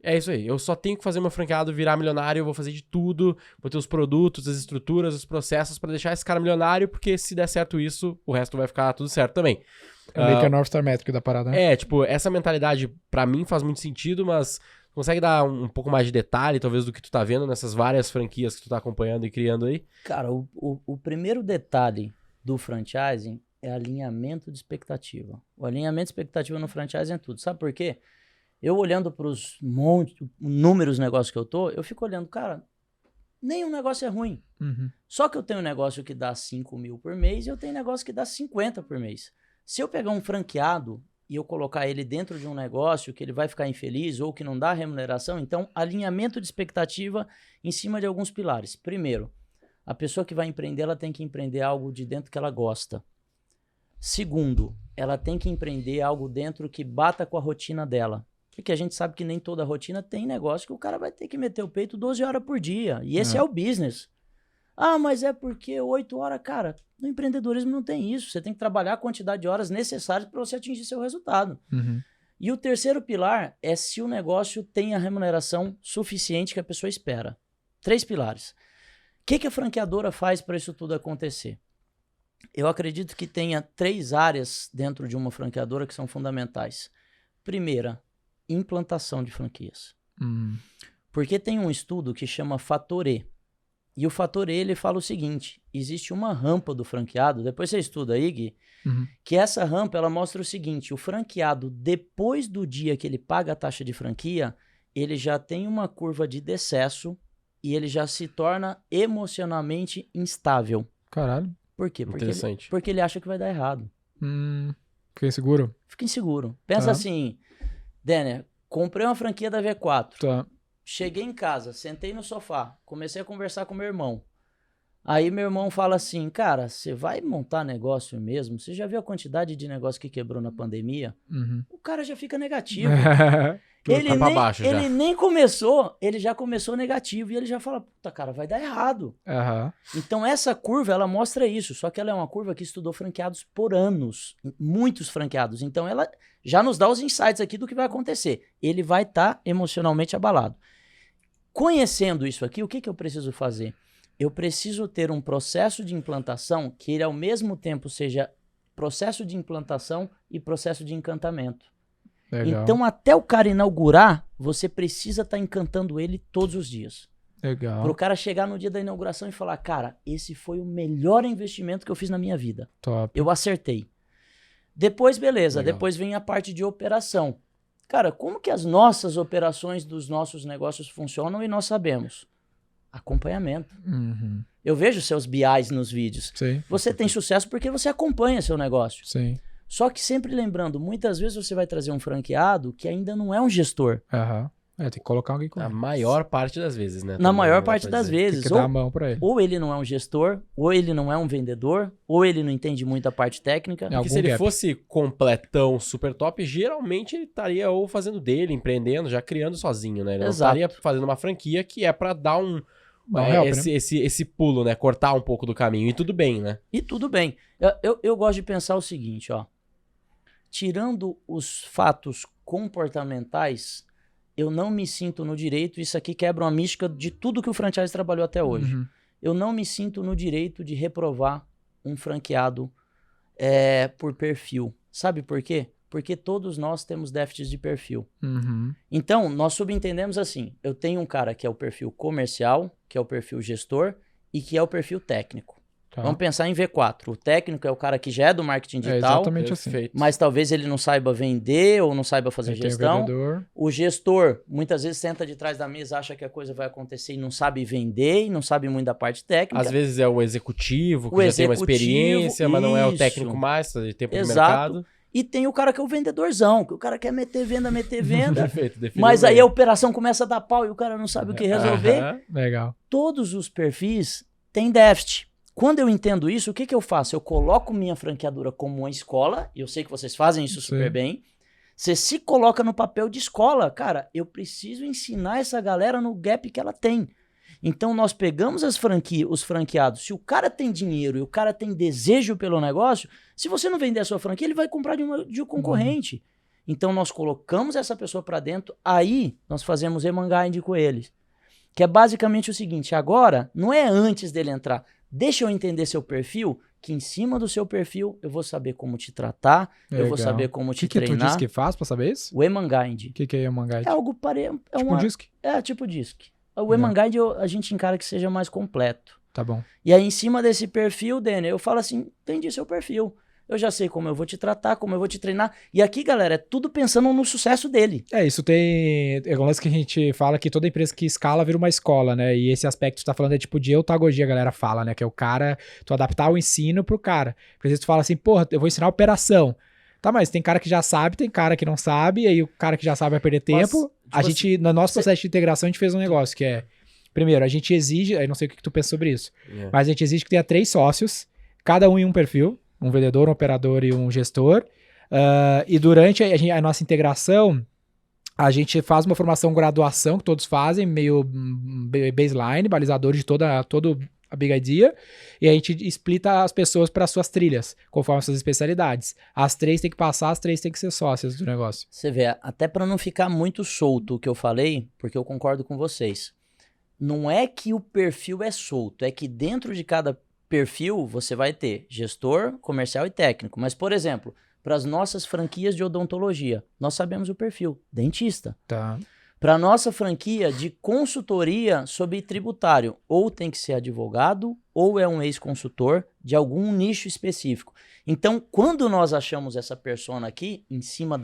É isso aí, eu só tenho que fazer meu franqueado virar milionário, eu vou fazer de tudo, vou ter os produtos, as estruturas, os processos pra deixar esse cara milionário, porque se der certo isso, o resto vai ficar tudo certo também. É meio que a North Star Metric da parada, né? Tipo, essa mentalidade pra mim faz muito sentido, mas consegue dar um pouco mais de detalhe, talvez, do que tu tá vendo nessas várias franquias que tu tá acompanhando e criando aí? Cara, o primeiro detalhe do franchising é alinhamento de expectativa. O alinhamento de expectativa no franchising é tudo. Sabe por quê? Eu olhando para os inúmeros negócios que eu fico olhando, cara, nenhum negócio é ruim. Uhum. Só que eu tenho um negócio que dá 5 mil por mês e eu tenho um negócio que dá 50 por mês. Se eu pegar um franqueado e eu colocar ele dentro de um negócio que ele vai ficar infeliz ou que não dá remuneração, então alinhamento de expectativa em cima de alguns pilares. Primeiro, a pessoa que vai empreender, ela tem que empreender algo de dentro que ela gosta. Segundo, ela tem que empreender algo dentro que bata com a rotina dela. Porque a gente sabe que nem toda rotina tem negócio que o cara vai ter que meter o peito 12 horas por dia. E esse é o business. Ah, mas é porque 8 horas, cara, no empreendedorismo não tem isso. Você tem que trabalhar a quantidade de horas necessárias para você atingir seu resultado. Uhum. E o terceiro pilar é se o negócio tem a remuneração suficiente que a pessoa espera. 3 pilares. O que a franqueadora faz para isso tudo acontecer? Eu acredito que tenha 3 áreas dentro de uma franqueadora que são fundamentais. Primeira, implantação de franquias. Porque tem um estudo que chama Fator E. E o Fator E, ele fala o seguinte, existe uma rampa do franqueado, depois você estuda aí, Gui, que essa rampa, ela mostra o seguinte, o franqueado, depois do dia que ele paga a taxa de franquia, ele já tem uma curva de decesso e ele já se torna emocionalmente instável. Caralho. Por quê? Porque ele acha que vai dar errado. Fiquei inseguro? Fica inseguro. Pensa assim, Denner, comprei uma franquia da V4. Tá. Cheguei em casa, sentei no sofá, comecei a conversar com meu irmão. Aí meu irmão fala assim, cara, você vai montar negócio mesmo? Você já viu a quantidade de negócio que quebrou na pandemia? O cara já fica negativo. Ele nem começou, ele já começou negativo e ele já fala, puta cara, vai dar errado. Então essa curva, ela mostra isso, só que ela é uma curva que estudou franqueados por anos, muitos franqueados. Então ela já nos dá os insights aqui do que vai acontecer. Ele vai estar emocionalmente abalado. Conhecendo isso aqui, o que eu preciso fazer? Eu preciso ter um processo de implantação que ele ao mesmo tempo seja processo de implantação e processo de encantamento. Legal. Então, até o cara inaugurar, você precisa estar encantando ele todos os dias. Legal. Para o cara chegar no dia da inauguração e falar, cara, esse foi o melhor investimento que eu fiz na minha vida. Top. Eu acertei. Depois, beleza. Legal. Depois vem a parte de operação. Cara, como que as nossas operações dos nossos negócios funcionam e nós sabemos? Acompanhamento. Eu vejo seus BIs nos vídeos. Sim. Você tem sucesso porque você acompanha seu negócio. Sim. Só que sempre lembrando, muitas vezes você vai trazer um franqueado que ainda não é um gestor. Tem que colocar alguém com A maior parte das vezes, né? Na maior parte das vezes. Tem que dar a mão pra ele. Ou ele não é um gestor, ou ele não é um vendedor, ou ele não entende muito a parte técnica. Porque se ele fosse completão, super top, geralmente ele estaria ou fazendo dele, empreendendo, já criando sozinho, né? Ele não estaria fazendo uma franquia que é pra dar esse pulo, né? Cortar um pouco do caminho. E tudo bem, né? E tudo bem. Eu gosto de pensar o seguinte, ó. Tirando os fatos comportamentais, eu não me sinto no direito, isso aqui quebra uma mística de tudo que o franchise trabalhou até hoje. Eu não me sinto no direito de reprovar um franqueado por perfil. Sabe por quê? Porque todos nós temos déficits de perfil. Então, nós subentendemos assim, eu tenho um cara que é o perfil comercial, que é o perfil gestor e que é o perfil técnico. Vamos pensar em V4. O técnico é o cara que já é do marketing digital, exatamente assim. mas talvez ele não saiba vender ou não saiba fazer gestão. O gestor, muitas vezes, senta de trás da mesa, acha que a coisa vai acontecer e não sabe vender e não sabe muito da parte técnica. Às vezes é o executivo, que já tem uma experiência, mas não é o técnico mais, de tempo de mercado. E tem o cara que é o vendedorzão, que o cara quer meter venda. Perfeito, mas aí a operação começa a dar pau e o cara não sabe o que resolver. Legal. Todos os perfis têm déficit. Quando eu entendo isso, o que eu faço? Eu coloco minha franqueadora como uma escola, e eu sei que vocês fazem isso super bem. Você se coloca no papel de escola. Cara, eu preciso ensinar essa galera no gap que ela tem. Então, nós pegamos os franqueados. Se o cara tem dinheiro e o cara tem desejo pelo negócio, se você não vender a sua franquia, ele vai comprar de um concorrente. Então, nós colocamos essa pessoa para dentro, aí nós fazemos Emangind com eles. Que é basicamente o seguinte, agora, não é antes dele entrar. Deixa eu entender seu perfil, que em cima do seu perfil eu vou saber como te tratar, eu vou saber como te treinar. O que tu disse que faz pra saber isso? O Emangind. O que é Emangind? É algo parecido. Tipo um disque? Tipo disque. O Emangind a gente encara que seja mais completo. Tá bom. E aí em cima desse perfil, Denner, eu falo assim, entendi seu perfil. eu já sei como eu vou te tratar, como eu vou te treinar. E aqui, galera, é tudo pensando no sucesso dele. Isso tem... É um lance que a gente fala que toda empresa que escala vira uma escola, né? E esse aspecto que tu tá falando é tipo de eutagogia, a galera fala, né? Que é o cara... Tu adaptar o ensino pro cara. Por exemplo, tu fala assim, porra, eu vou ensinar operação. Tá, mas tem cara que já sabe, tem cara que não sabe, e aí o cara que já sabe vai perder tempo. A gente, no nosso processo de integração, a gente fez um negócio que é... Primeiro, a gente exige... Eu não sei o que tu pensa sobre isso. Mas a gente exige que tenha 3 sócios, cada um em um perfil. Um vendedor, um operador e um gestor. E durante a nossa integração, a gente faz uma formação graduação, que todos fazem, meio baseline, balizador de todo a Big Idea, e a gente explica as pessoas para suas trilhas, conforme suas especialidades. As 3 têm que passar, as 3 têm que ser sócias do negócio. Você vê, até para não ficar muito solto o que eu falei, porque eu concordo com vocês. Não é que o perfil é solto, é que dentro de cada perfil você vai ter gestor, comercial e técnico. Mas, por exemplo, para as nossas franquias de odontologia, nós sabemos o perfil, dentista. Tá. Para a nossa franquia de consultoria sobre tributário, ou tem que ser advogado, ou é um ex-consultor de algum nicho específico. Então, quando nós achamos essa persona aqui, em cima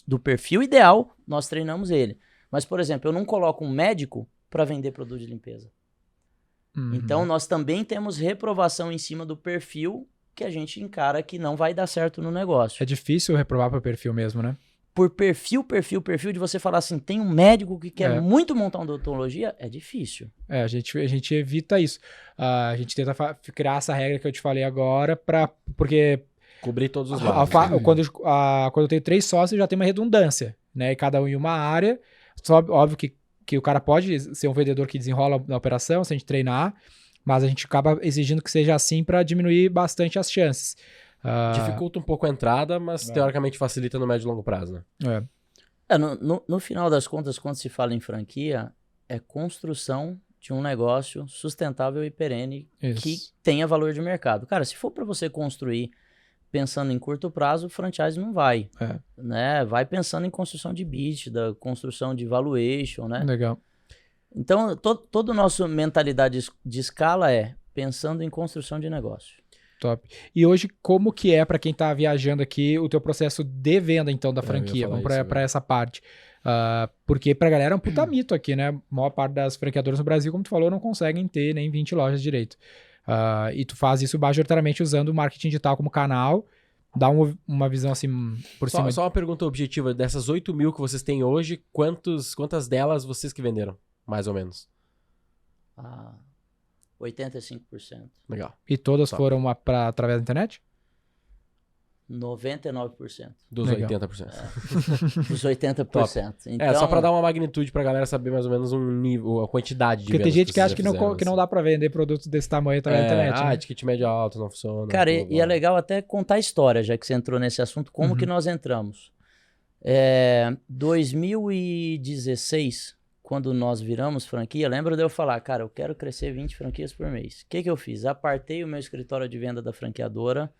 do perfil ideal, nós treinamos ele. Mas, por exemplo, eu não coloco um médico para vender produto de limpeza. Então, nós também temos reprovação em cima do perfil que a gente encara que não vai dar certo no negócio. É difícil reprovar para perfil mesmo, né? Por perfil de você falar assim, tem um médico que quer muito montar uma odontologia, é difícil. A gente evita isso. A gente tenta criar essa regra que eu te falei agora, porque... Cobrir todos os lados. Quando eu tenho 3 sócios, já tem uma redundância, né? E cada um em uma área. Só, óbvio que o cara pode ser um vendedor que desenrola na operação, se a gente treinar, mas a gente acaba exigindo que seja assim para diminuir bastante as chances. Dificulta um pouco a entrada, mas teoricamente facilita no médio e longo prazo, né? No final das contas, quando se fala em franquia, é construção de um negócio sustentável e perene que tenha valor de mercado. Cara, se for para você construir pensando em curto prazo, o franchise não vai. Né? Vai pensando em construção de EBITDA, construção de valuation, né? Legal. Então, toda a nossa mentalidade de escala é pensando em construção de negócio. Top. E hoje, como que é para quem tá viajando aqui o teu processo de venda, então, da franquia? Vamos para essa parte. Porque pra galera é um puta mito aqui, né? A maior parte das franqueadoras no Brasil, como tu falou, não conseguem ter nem 20 lojas direito. E tu faz isso majoritariamente usando o marketing digital como canal. Dá uma visão assim por cima. Só uma pergunta objetiva. Dessas 8 mil que vocês têm hoje, quantas delas vocês que venderam? Mais ou menos. 85%. Legal. E todas foram através da internet? 99%. Dos Legal. 80%. Dos 80%. Então, só pra dar uma magnitude pra galera saber mais ou menos um nível, a quantidade de Porque tem vendas gente que acha vocês já fizeram, que não dá pra vender produtos desse tamanho através da internet. Né? Ticket médio alto não funciona. Cara, e é legal até contar a história, já que você entrou nesse assunto, como que nós entramos. 2016, quando nós viramos franquia, lembra de eu falar, cara, eu quero crescer 20 franquias por mês. O que eu fiz? Apartei o meu escritório de venda da franqueadora,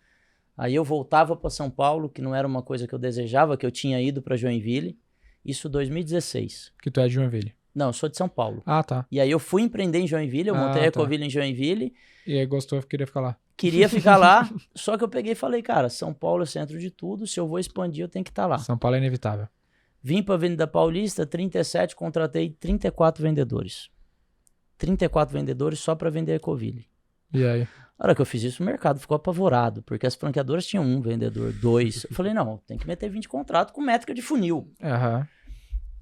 aí eu voltava para São Paulo, que não era uma coisa que eu desejava, que eu tinha ido para Joinville, isso 2016. Que tu é de Joinville. Não, eu sou de São Paulo. Ah, tá. E aí eu fui empreender em Joinville, eu montei a Ecoville em Joinville. E aí gostou, queria ficar lá. Queria ficar lá, só que eu peguei e falei, cara, São Paulo é o centro de tudo, se eu vou expandir eu tenho que estar lá. São Paulo é inevitável. Vim para a Avenida Paulista, 37, contratei 34 vendedores. 34 vendedores só para vender a Ecoville. E aí? Na hora que eu fiz isso, o mercado ficou apavorado, porque as franqueadoras tinham 1 vendedor, 2. Eu falei, não, tem que meter 20 contratos com métrica de funil.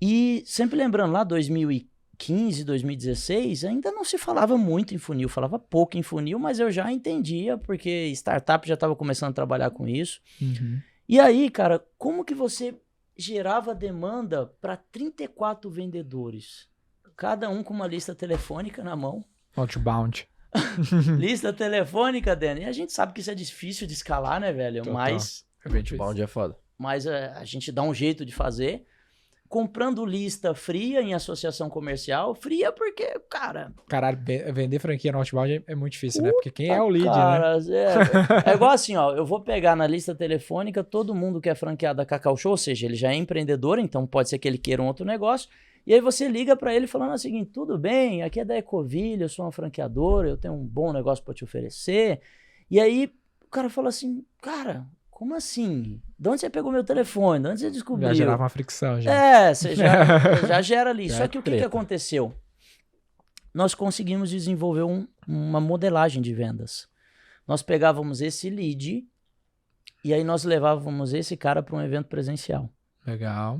E sempre lembrando, lá 2015, 2016, ainda não se falava muito em funil, falava pouco em funil, mas eu já entendia, porque startup já estava começando a trabalhar com isso. E aí, cara, como que você gerava demanda para 34 vendedores? Cada um com uma lista telefônica na mão. Outbound. Lista telefônica, Dani. E a gente sabe que isso é difícil de escalar, né, velho? Total. Mas Outbound é foda. Mas a gente dá um jeito de fazer. Comprando lista fria em associação comercial. Fria porque, cara... Caralho, vender franquia no Outbound é muito difícil, né? Porque quem é o lead, cara, né? É igual assim, ó. Eu vou pegar na lista telefônica todo mundo que é franqueado da Cacau Show, ou seja, ele já é empreendedor, então pode ser que ele queira um outro negócio. E aí você liga pra ele falando o seguinte, tudo bem, aqui é da Ecoville, eu sou uma franqueadora, eu tenho um bom negócio pra te oferecer. E aí o cara fala assim, cara, como assim? De onde você pegou meu telefone? De onde você descobriu? Já gerava uma fricção, já. Você já gera ali. Já Só é que o que treta. aconteceu? Nós conseguimos desenvolver uma modelagem de vendas. Nós pegávamos esse lead e aí nós levávamos esse cara para um evento presencial. Legal.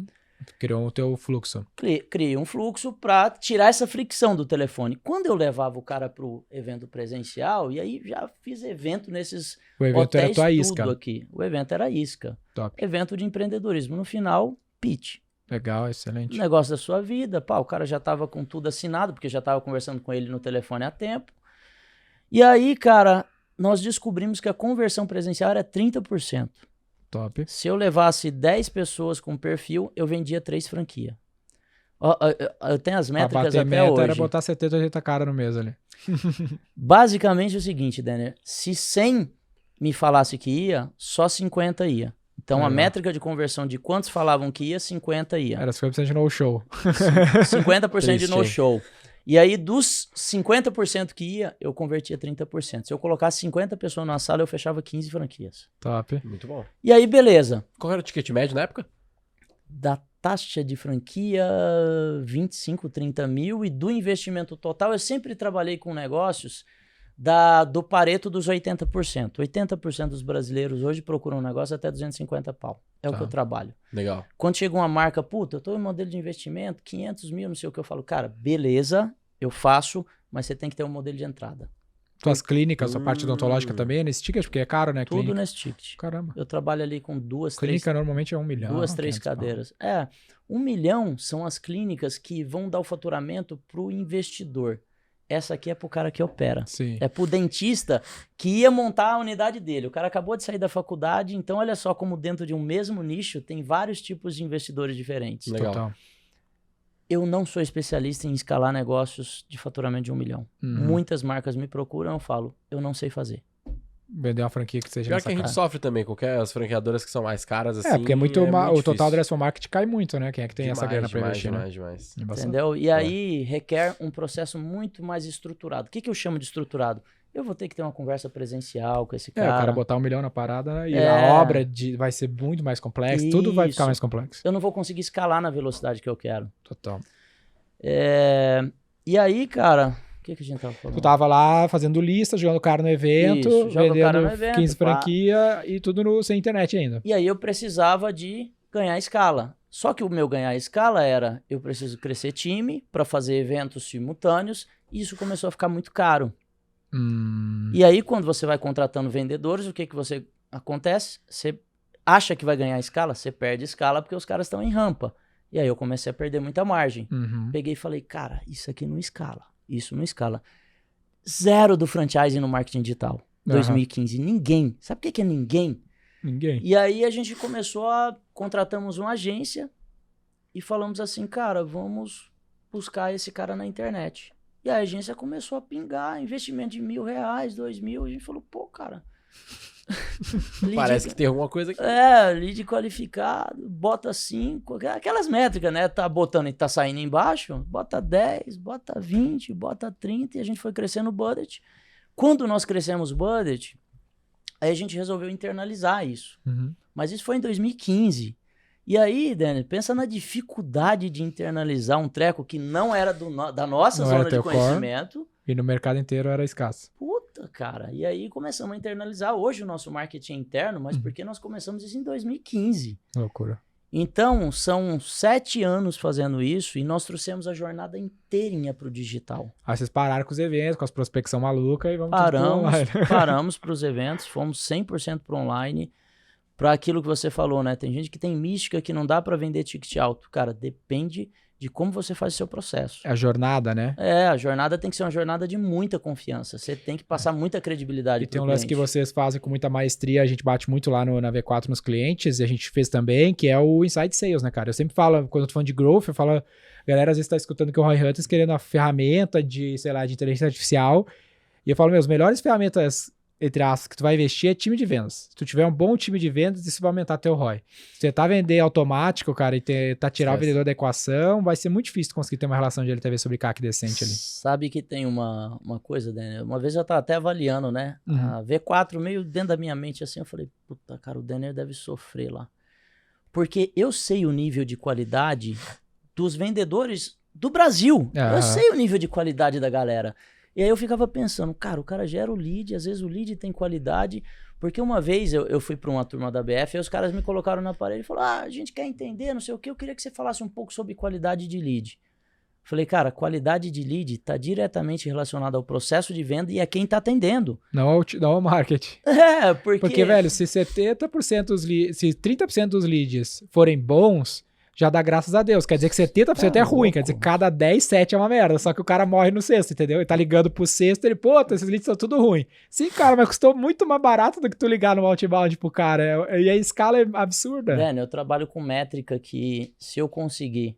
Criou o teu fluxo. Criei um fluxo para tirar essa fricção do telefone. Quando eu levava o cara para o evento presencial, e aí já fiz evento nesses O evento era hotéis, tua tudo isca. aqui. O evento era isca. Top. Evento de empreendedorismo. No final, pitch. Legal, excelente. Negócio da sua vida. Pá, o cara já tava com tudo assinado, porque já tava conversando com ele no telefone há tempo. E aí, cara, nós descobrimos que a conversão presencial era 30%. Top. Se eu levasse 10 pessoas com perfil, eu vendia 3 franquias. Eu tenho as Pra métricas bater até meta hoje. era botar 70, 80 cara no mês ali. Basicamente é o seguinte, Denner. Se 100 me falasse que ia, só 50 ia. Então, a Legal. métrica de conversão de quantos falavam que ia, 50 ia. Era 50% de no show. 50% de Triste, no-show. E aí, dos 50% que ia, eu convertia 30%. Se eu colocasse 50 pessoas numa sala, eu fechava 15 franquias. Top. Muito bom. E aí, beleza. Qual era o ticket médio na época? Da taxa de franquia, 25, 30 mil. E do investimento total, eu sempre trabalhei com negócios do Pareto dos 80%. 80% dos brasileiros hoje procuram um negócio até 250 pau. É o que eu trabalho. Legal. Quando chega uma marca, puta, eu tô em modelo de investimento, 500 mil, não sei o que, eu falo, cara, beleza, eu faço, mas você tem que ter um modelo de entrada. Tuas clínicas, a parte odontológica também é nesse ticket, porque é caro, né? Tudo Clínica. nesse ticket. Caramba. Eu trabalho ali com Clínica normalmente é 1 milhão. 2, 3 500 pau. cadeiras. 1 milhão são as clínicas que vão dar o faturamento pro investidor. Essa aqui é pro cara que opera. Sim. É pro dentista que ia montar a unidade dele. O cara acabou de sair da faculdade, então olha só como dentro de um mesmo nicho tem vários tipos de investidores diferentes. Legal. Total. Eu não sou especialista em escalar negócios de faturamento de 1 milhão. Muitas marcas me procuram, eu falo, eu não sei fazer. Vender uma franquia que seja Pior nessa que a gente cara. sofre também, as franqueadoras que são mais caras assim. É, porque é muito o total difícil. addressable market cai muito, né? Quem é que tem essa grana pra investir, né? demais. É bastante. Entendeu? E aí requer um processo muito mais estruturado. O que, que eu chamo de estruturado? Eu vou ter que ter uma conversa presencial com esse É, o cara cara. botar 1 milhão na parada e É. a obra vai ser muito mais complexa, tudo vai ficar Isso. mais complexo. Eu não vou conseguir escalar na velocidade que eu quero. Total. E aí, cara, o que, que a gente tava falando? Tu tava lá fazendo lista, jogando o cara no evento, Isso, joga o vendendo cara no evento, 15 pá. franquia e tudo sem internet ainda. E aí eu precisava de ganhar escala. Só que o meu ganhar escala era, eu preciso crescer time para fazer eventos simultâneos, e isso começou a ficar muito caro. E aí, quando você vai contratando vendedores, o que você acontece? Você acha que vai ganhar escala, você perde escala porque os caras estão em rampa. E aí eu comecei a perder muita margem. Peguei e falei, cara, isso aqui não escala. Isso não escala. Zero do franchising no marketing digital. 2015. Ninguém. Sabe o que é ninguém? Ninguém. E aí a gente contratamos uma agência e falamos assim, cara, vamos buscar esse cara na internet. E a agência começou a pingar investimento de R$1.000, R$2.000. A gente falou, pô, cara... Parece que tem alguma coisa aqui. Lead qualificado, bota 5, aquelas métricas, né? Tá botando e tá saindo embaixo, bota 10, bota 20, bota 30 e a gente foi crescendo o budget. Quando nós crescemos o budget, aí a gente resolveu internalizar isso. Mas isso foi em 2015. E aí, Dani, pensa na dificuldade de internalizar um treco que não era da nossa Não era zona de teu core. conhecimento. E no mercado inteiro era escasso. Puta, cara. E aí começamos a internalizar. Hoje o nosso marketing é interno, mas porque nós começamos isso em 2015. Loucura. Então, são 7 anos fazendo isso e nós trouxemos a jornada inteirinha pro digital. Aí vocês pararam com os eventos, com as prospecção maluca e vamos tudo pro online. Paramos pros eventos, fomos 100% pro online. Para aquilo que você falou, né? Tem gente que tem mística que não dá para vender ticket alto. Cara, depende de como você faz o seu processo. É a jornada, né? A jornada tem que ser uma jornada de muita confiança. Você tem que passar muita credibilidade E pro tem um lance que cliente. vocês fazem com muita maestria, a gente bate muito lá na V4 nos clientes, e a gente fez também, que é o Inside Sales, né, cara? Eu sempre falo, quando eu tô falando de growth, eu falo, galera às vezes tá escutando que o Roy Hunters querendo a ferramenta de, sei lá, de inteligência artificial, e eu falo, as melhores ferramentas entre aspas, que tu vai investir é time de vendas. Se tu tiver um bom time de vendas, isso vai aumentar teu ROI. Se tentar vender automático, cara, e tentar tirar o vendedor da equação, vai ser muito difícil conseguir ter uma relação de LTV sobre CAC decente ali. Sabe que tem uma coisa, Daniel? Uma vez eu tava até avaliando, né? A V4 meio dentro da minha mente assim, eu falei, puta, cara, o Daniel deve sofrer lá. Porque eu sei o nível de qualidade dos vendedores do Brasil. Eu sei o nível de qualidade da galera. E aí eu ficava pensando, cara, o cara gera o lead, às vezes o lead tem qualidade, porque uma vez eu fui para uma turma da BF e os caras me colocaram na parede e falaram, a gente quer entender, não sei o que, eu queria que você falasse um pouco sobre qualidade de lead. Falei, cara, qualidade de lead está diretamente relacionada ao processo de venda e a quem está atendendo. Não ao marketing. Porque, velho, se 70% se 30% dos leads forem bons, já dá graças a Deus. Quer dizer que 70% é ruim, quer dizer que cada 10, 7 é uma merda. Só que o cara morre no sexto, entendeu? Ele tá ligando pro sexto, ele, pô, esses leads são tudo ruim. Sim, cara, mas custou muito mais barato do que tu ligar no outbound pro cara. E a escala é absurda. Velho, eu trabalho com métrica que se eu conseguir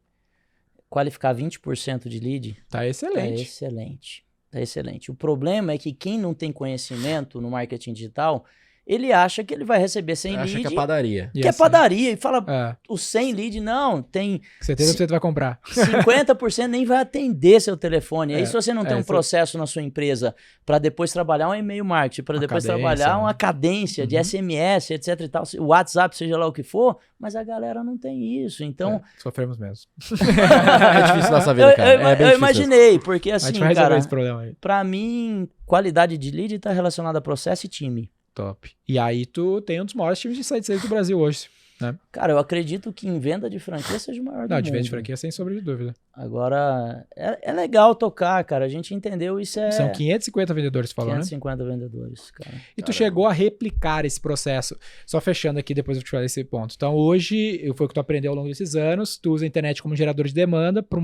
qualificar 20% de lead... Tá excelente. Tá excelente. Tá excelente. O problema é que quem não tem conhecimento no marketing digital... Ele acha que ele vai receber 100 lead. Acha que é padaria. Que é padaria. E fala, o 100 lead, não, tem... 70% vai comprar. 50% nem vai atender seu telefone. Aí se você não tem um processo na sua empresa para depois trabalhar um e-mail marketing, para depois trabalhar uma cadência de SMS, etc e tal, o WhatsApp, seja lá o que for, mas a galera não tem isso. Então... sofremos mesmo. É difícil nossa vida, cara. Eu imaginei, porque assim, cara, esse problema aí. Pra mim, qualidade de lead tá relacionada a processo e time. Top. E aí tu tem um dos maiores times de inside sales do Brasil hoje, né? Cara, eu acredito que em venda de franquia seja o maior do mundo. Não, de venda de franquia sem sombra de dúvida. Agora, é legal tocar, cara. A gente entendeu isso São 550 vendedores, falou, 550 vendedores, cara. E tu chegou a replicar esse processo. Só fechando aqui, depois eu te falar esse ponto. Então, hoje, foi o que tu aprendeu ao longo desses anos, tu usa a internet como gerador de demanda para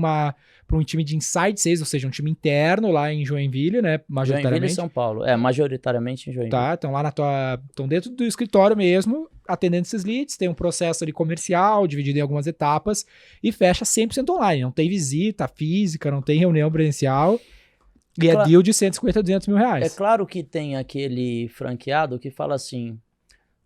um time de inside sales, ou seja, um time interno lá em Joinville, né? Majoritariamente. Joinville e São Paulo. Majoritariamente em Joinville. Tá, então lá estão dentro do escritório mesmo, atendendo esses leads, tem um processo ali comercial, dividido em algumas etapas, e fecha 100% online. Não tem visita física, não tem reunião presencial, e é deal de 150 a 200 mil reais. É claro que tem aquele franqueado que fala assim,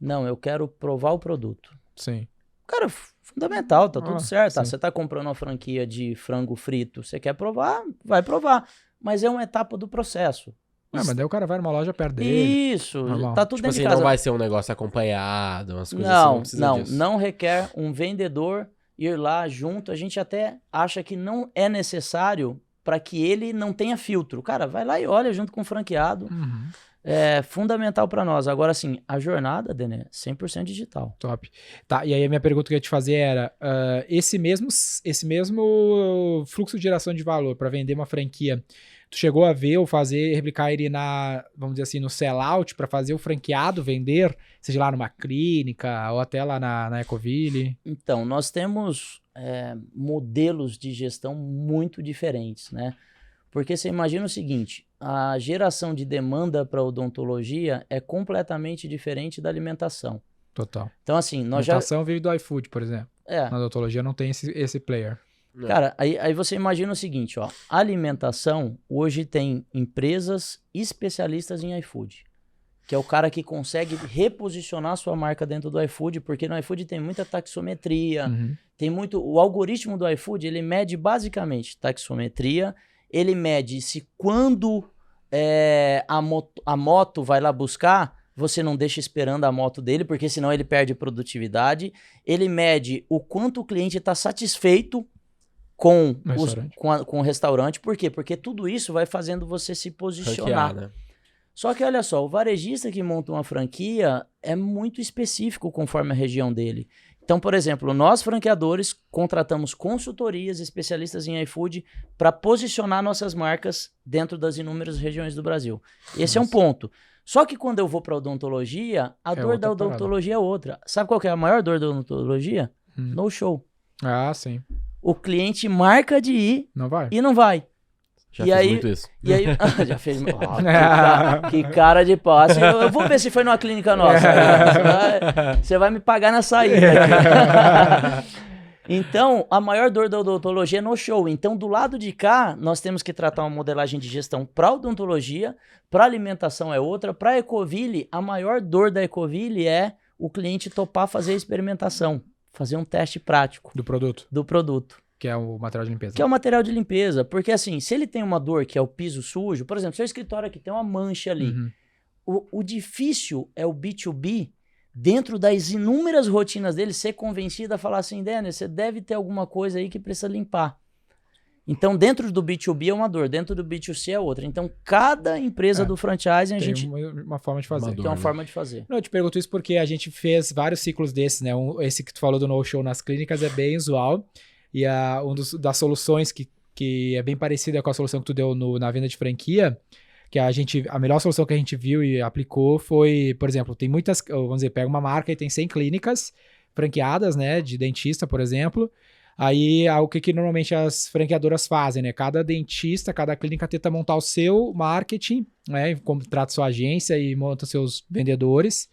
não, eu quero provar o produto. Sim. Cara, fundamental, tá tudo certo. Você tá comprando uma franquia de frango frito, você quer provar, vai provar. Mas é uma etapa do processo. Mas daí o cara vai numa loja perto dele. Isso, tá tudo dentro de casa. Não vai ser um negócio acompanhado, umas coisas assim, não precisa disso. Não requer um vendedor ir lá junto. A gente até acha que não é necessário para que ele não tenha filtro. Cara, vai lá e olha junto com o franqueado. É fundamental para nós. Agora, assim, a jornada, Dené, 100% digital. Top. Tá, e aí a minha pergunta que eu ia te fazer era, esse mesmo fluxo de geração de valor para vender uma franquia, tu chegou a ver ou replicar ele vamos dizer assim, no sellout para fazer o franqueado vender, seja lá numa clínica ou até lá na Ecoville? Então, nós temos modelos de gestão muito diferentes, né? Porque você imagina o seguinte, a geração de demanda para odontologia é completamente diferente da alimentação. Total. Então, assim, alimentação vive do iFood, por exemplo. Na odontologia não tem esse player. Cara, aí você imagina o seguinte, ó, a alimentação hoje tem empresas especialistas em iFood, que é o cara que consegue reposicionar sua marca dentro do iFood, porque no iFood tem muita taxometria, tem muito... O algoritmo do iFood, ele mede basicamente taxometria, ele mede se quando a moto vai lá buscar, você não deixa esperando a moto dele, porque senão ele perde produtividade. Ele mede o quanto o cliente está satisfeito com o restaurante. Por quê? Porque tudo isso vai fazendo você se posicionar. Franquear, né? Só que olha só, o varejista que monta uma franquia é muito específico conforme a região dele. Então, por exemplo, nós franqueadores contratamos consultorias especialistas em iFood para posicionar nossas marcas dentro das inúmeras regiões do Brasil. Esse é um ponto. Só que quando eu vou para odontologia, a dor da odontologia é outra. Sabe qual que é a maior dor da odontologia? No show. Ah, sim. O cliente marca de ir e não vai. Já fiz muito isso. E aí, já fez. Que cara de pau. Assim, eu vou ver se foi numa clínica nossa. Você vai me pagar na saída. Então, a maior dor da odontologia é no show. Então, do lado de cá, nós temos que tratar uma modelagem de gestão para odontologia, para alimentação é outra, para Ecoville, a maior dor da Ecoville é o cliente topar fazer a experimentação, fazer um teste prático Do produto, do produto. que é o material de limpeza. Que é o material de limpeza, porque assim, se ele tem uma dor que é o piso sujo, por exemplo, seu escritório aqui tem uma mancha ali, Uhum. o difícil é o B2B, dentro das inúmeras rotinas dele, ser convencido a falar assim, Denner, você deve ter alguma coisa aí que precisa limpar. Então, dentro do B2B é uma dor, dentro do B2C é outra. Então, cada empresa do franchising, a Tem gente uma forma de fazer. Uma tem uma né? forma de fazer. Não, eu te pergunto isso porque a gente fez vários ciclos desses, né? Esse que tu falou do no-show nas clínicas é bem usual. E das soluções que é bem parecida com a solução que tu deu na venda de franquia, que a melhor solução que a gente viu e aplicou foi, por exemplo, tem muitas, vamos dizer, pega uma marca e tem 100 clínicas franqueadas, né? De dentista, por exemplo. Aí, o que normalmente as franqueadoras fazem, né? Cada dentista, cada clínica tenta montar o seu marketing, né? Contrata sua agência e monta seus vendedores.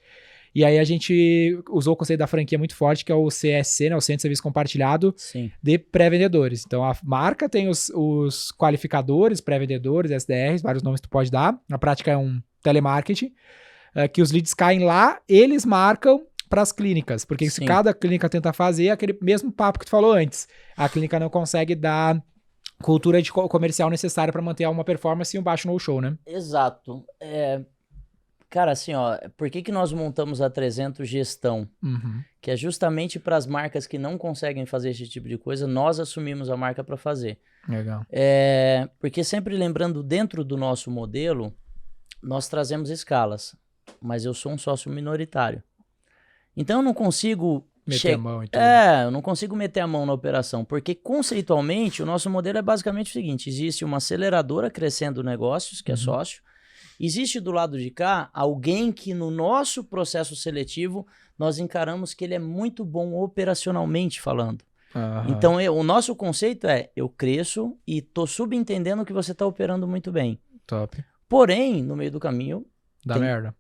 E aí a gente usou o conceito da franquia muito forte, que é o CSC, né? O Centro de Serviço Compartilhado Sim. de Pré-Vendedores. Então, a marca tem os qualificadores, pré-vendedores, SDRs, vários nomes que tu pode dar. Na prática é um telemarketing, que os leads caem lá, eles marcam para as clínicas, porque se Sim. cada clínica tenta fazer, é aquele mesmo papo que tu falou antes. A clínica não consegue dar cultura de comercial necessária para manter uma performance e um baixo no-show, né? Exato. Cara, assim, ó, por que nós montamos a 300 Gestão? Uhum. Que é justamente para as marcas que não conseguem fazer esse tipo de coisa, nós assumimos a marca para fazer. Legal. Porque sempre lembrando, dentro do nosso modelo, nós trazemos escalas, mas eu sou um sócio minoritário. Então eu não consigo Meter a mão e tudo. eu não consigo meter a mão na operação, porque conceitualmente o nosso modelo é basicamente o seguinte: existe uma aceleradora crescendo negócios, que é sócio, existe do lado de cá alguém que no nosso processo seletivo nós encaramos que ele é muito bom operacionalmente falando. Aham. Então o nosso conceito é, eu cresço e tô subentendendo que você tá operando muito bem. Top. Porém, no meio do caminho, Dá Tem- merda.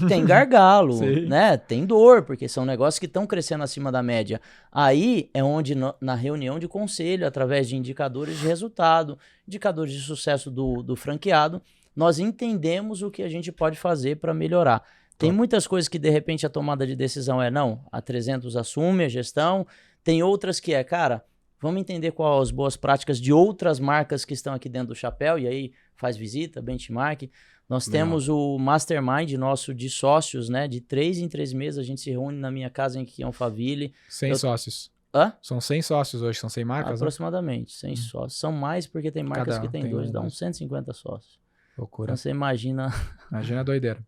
tem gargalo, Sim. né? Tem dor, porque são negócios que estão crescendo acima da média. Aí é onde, na reunião de conselho, através de indicadores de resultado, indicadores de sucesso do franqueado, nós entendemos o que a gente pode fazer para melhorar. Tem muitas coisas que, de repente, a tomada de decisão não, a 300 assume a gestão. Tem outras que cara, vamos entender quais as boas práticas de outras marcas que estão aqui dentro do chapéu, e aí faz visita, benchmark. Nós temos o mastermind nosso de sócios, né? De 3 em 3 meses a gente se reúne na minha casa em Alphaville. 100 sócios. Hã? São 100 sócios hoje, são 100 marcas, né? Aproximadamente, 100 sócios. São mais porque tem marcas Cada que tem tem 2, um, dá dois. uns 150 sócios. Loucura. Então você imagina. Imagina a doideira.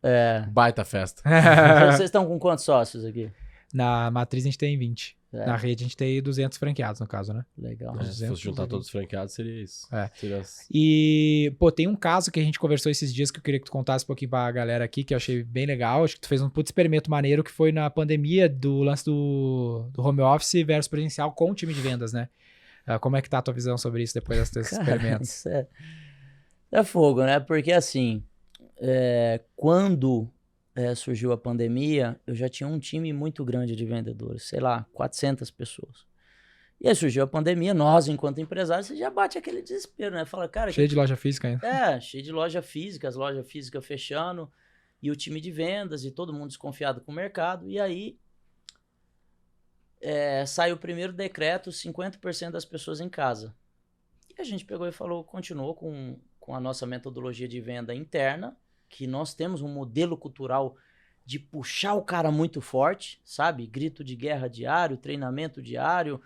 Baita festa. Vocês estão com quantos sócios aqui? Na matriz a gente tem 20. É. Na rede a gente tem 200 franqueados, no caso, né? Legal. Se 200 fosse juntar ali. todos os franqueados, seria isso. É. Seria... E, pô, tem um caso que a gente conversou esses dias que eu queria que tu contasse um pouquinho pra galera aqui, que eu achei bem legal. Acho que tu fez um puto experimento maneiro, que foi na pandemia do lance do home office versus presencial com o time de vendas, né? Como é que tá a tua visão sobre isso depois desses teus experimentos? Isso é fogo, né? Porque assim, quando surgiu a pandemia, eu já tinha um time muito grande de vendedores, sei lá, 400 pessoas. E aí surgiu a pandemia, nós, enquanto empresários, você já bate aquele desespero, né? Fala, cara... Cheio de loja física ainda. Cheio de loja física, as lojas físicas fechando, e o time de vendas, e todo mundo desconfiado com o mercado. E aí, saiu o primeiro decreto, 50% das pessoas em casa. E a gente pegou e falou, continuou com a nossa metodologia de venda interna, que nós temos um modelo cultural de puxar o cara muito forte, sabe? Grito de guerra diário, treinamento diário,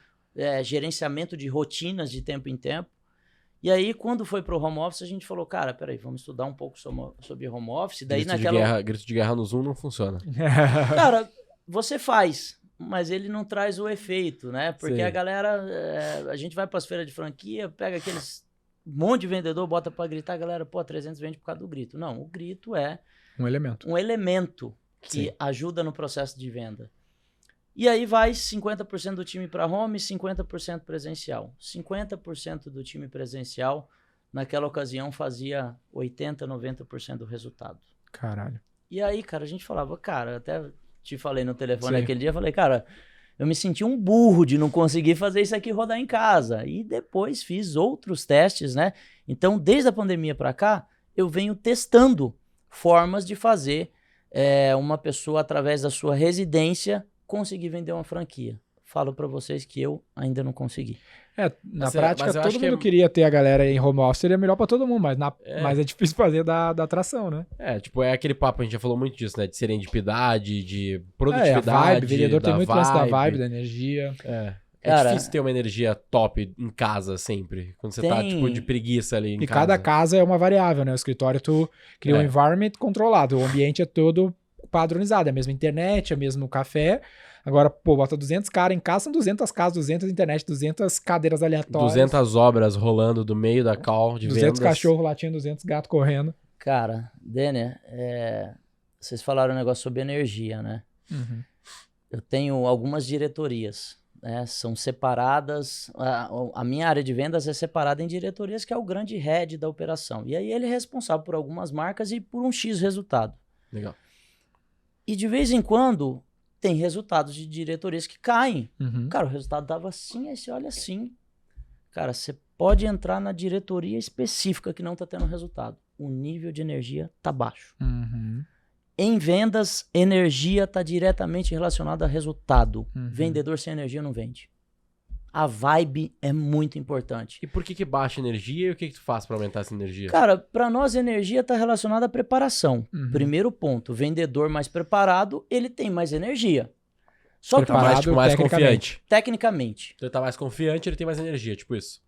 gerenciamento de rotinas de tempo em tempo. E aí, quando foi pro home office, a gente falou, cara, peraí, vamos estudar um pouco sobre home office. Daí Grito de guerra no Zoom não funciona. Cara, você faz, mas ele não traz o efeito, né? Porque Sim. a galera, a gente vai pras feiras de franquia, pega aqueles monte de vendedor, bota pra gritar, a galera, 300 vende por causa do grito. Não, o grito é Um elemento. um elemento que Sim. ajuda no processo de venda. E aí vai 50% do time para home, 50% presencial. 50% do time presencial, naquela ocasião, fazia 80%, 90% do resultado. Caralho. E aí, cara, a gente falava, cara, até te falei no telefone Sim. aquele dia, falei, cara, eu me senti um burro de não conseguir fazer isso aqui rodar em casa. E depois fiz outros testes, né? Então, desde a pandemia para cá, eu venho testando formas de fazer uma pessoa, através da sua residência, conseguir vender uma franquia. Falo para vocês que eu ainda não consegui. Na prática, todo mundo queria ter a galera em home office, seria melhor pra todo mundo, mas é difícil fazer da atração, né? Tipo, é aquele papo, a gente já falou muito disso, né? De serendipidade, de produtividade. A vibe, o vendedor tem muito lance da vibe, vibe, da energia. Cara, difícil ter uma energia top em casa sempre, quando você tá, tipo, de preguiça ali em casa. E cada casa é uma variável, né? O escritório, tu cria um environment controlado, o ambiente é todo padronizado, é a mesma internet, é o mesmo café. Agora, bota 200 caras em casa, são 200 casas, 200 internet, 200 cadeiras aleatórias. 200 obras rolando do meio da call de 200 vendas. 200 cachorros latindo, 200 gatos correndo. Cara, Denner, vocês falaram um negócio sobre energia, né? Uhum. Eu tenho algumas diretorias, né? São separadas, a minha área de vendas é separada em diretorias, que é o grande head da operação. E aí ele é responsável por algumas marcas e por um X resultado. Legal. E de vez em quando tem resultados de diretorias que caem. Uhum. Cara, o resultado dava assim, aí você olha assim. Cara, você pode entrar na diretoria específica que não tá tendo resultado. O nível de energia tá baixo. Uhum. Em vendas, energia tá diretamente relacionada a resultado. Uhum. Vendedor sem energia não vende. A vibe é muito importante. E por que baixa energia e o que tu faz pra aumentar essa energia? Cara, para nós, energia está relacionada à preparação. Uhum. Primeiro ponto, vendedor mais preparado, ele tem mais energia. Só que mais confiante. Tecnicamente. Então ele tá mais confiante, ele tem mais energia, tipo isso.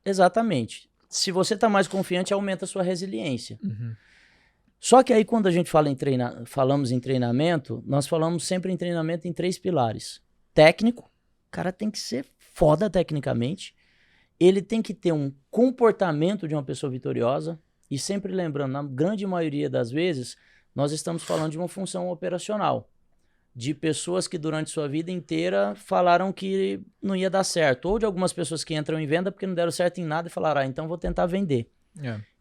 Exatamente. Se você tá mais confiante, aumenta a sua resiliência. Uhum. Só que aí quando a gente falamos em treinamento, nós falamos sempre em treinamento em 3 pilares. Técnico, o cara tem que ser foda tecnicamente, ele tem que ter um comportamento de uma pessoa vitoriosa, e sempre lembrando, na grande maioria das vezes, nós estamos falando de uma função operacional, de pessoas que durante sua vida inteira falaram que não ia dar certo, ou de algumas pessoas que entram em venda porque não deram certo em nada e falaram, então vou tentar vender.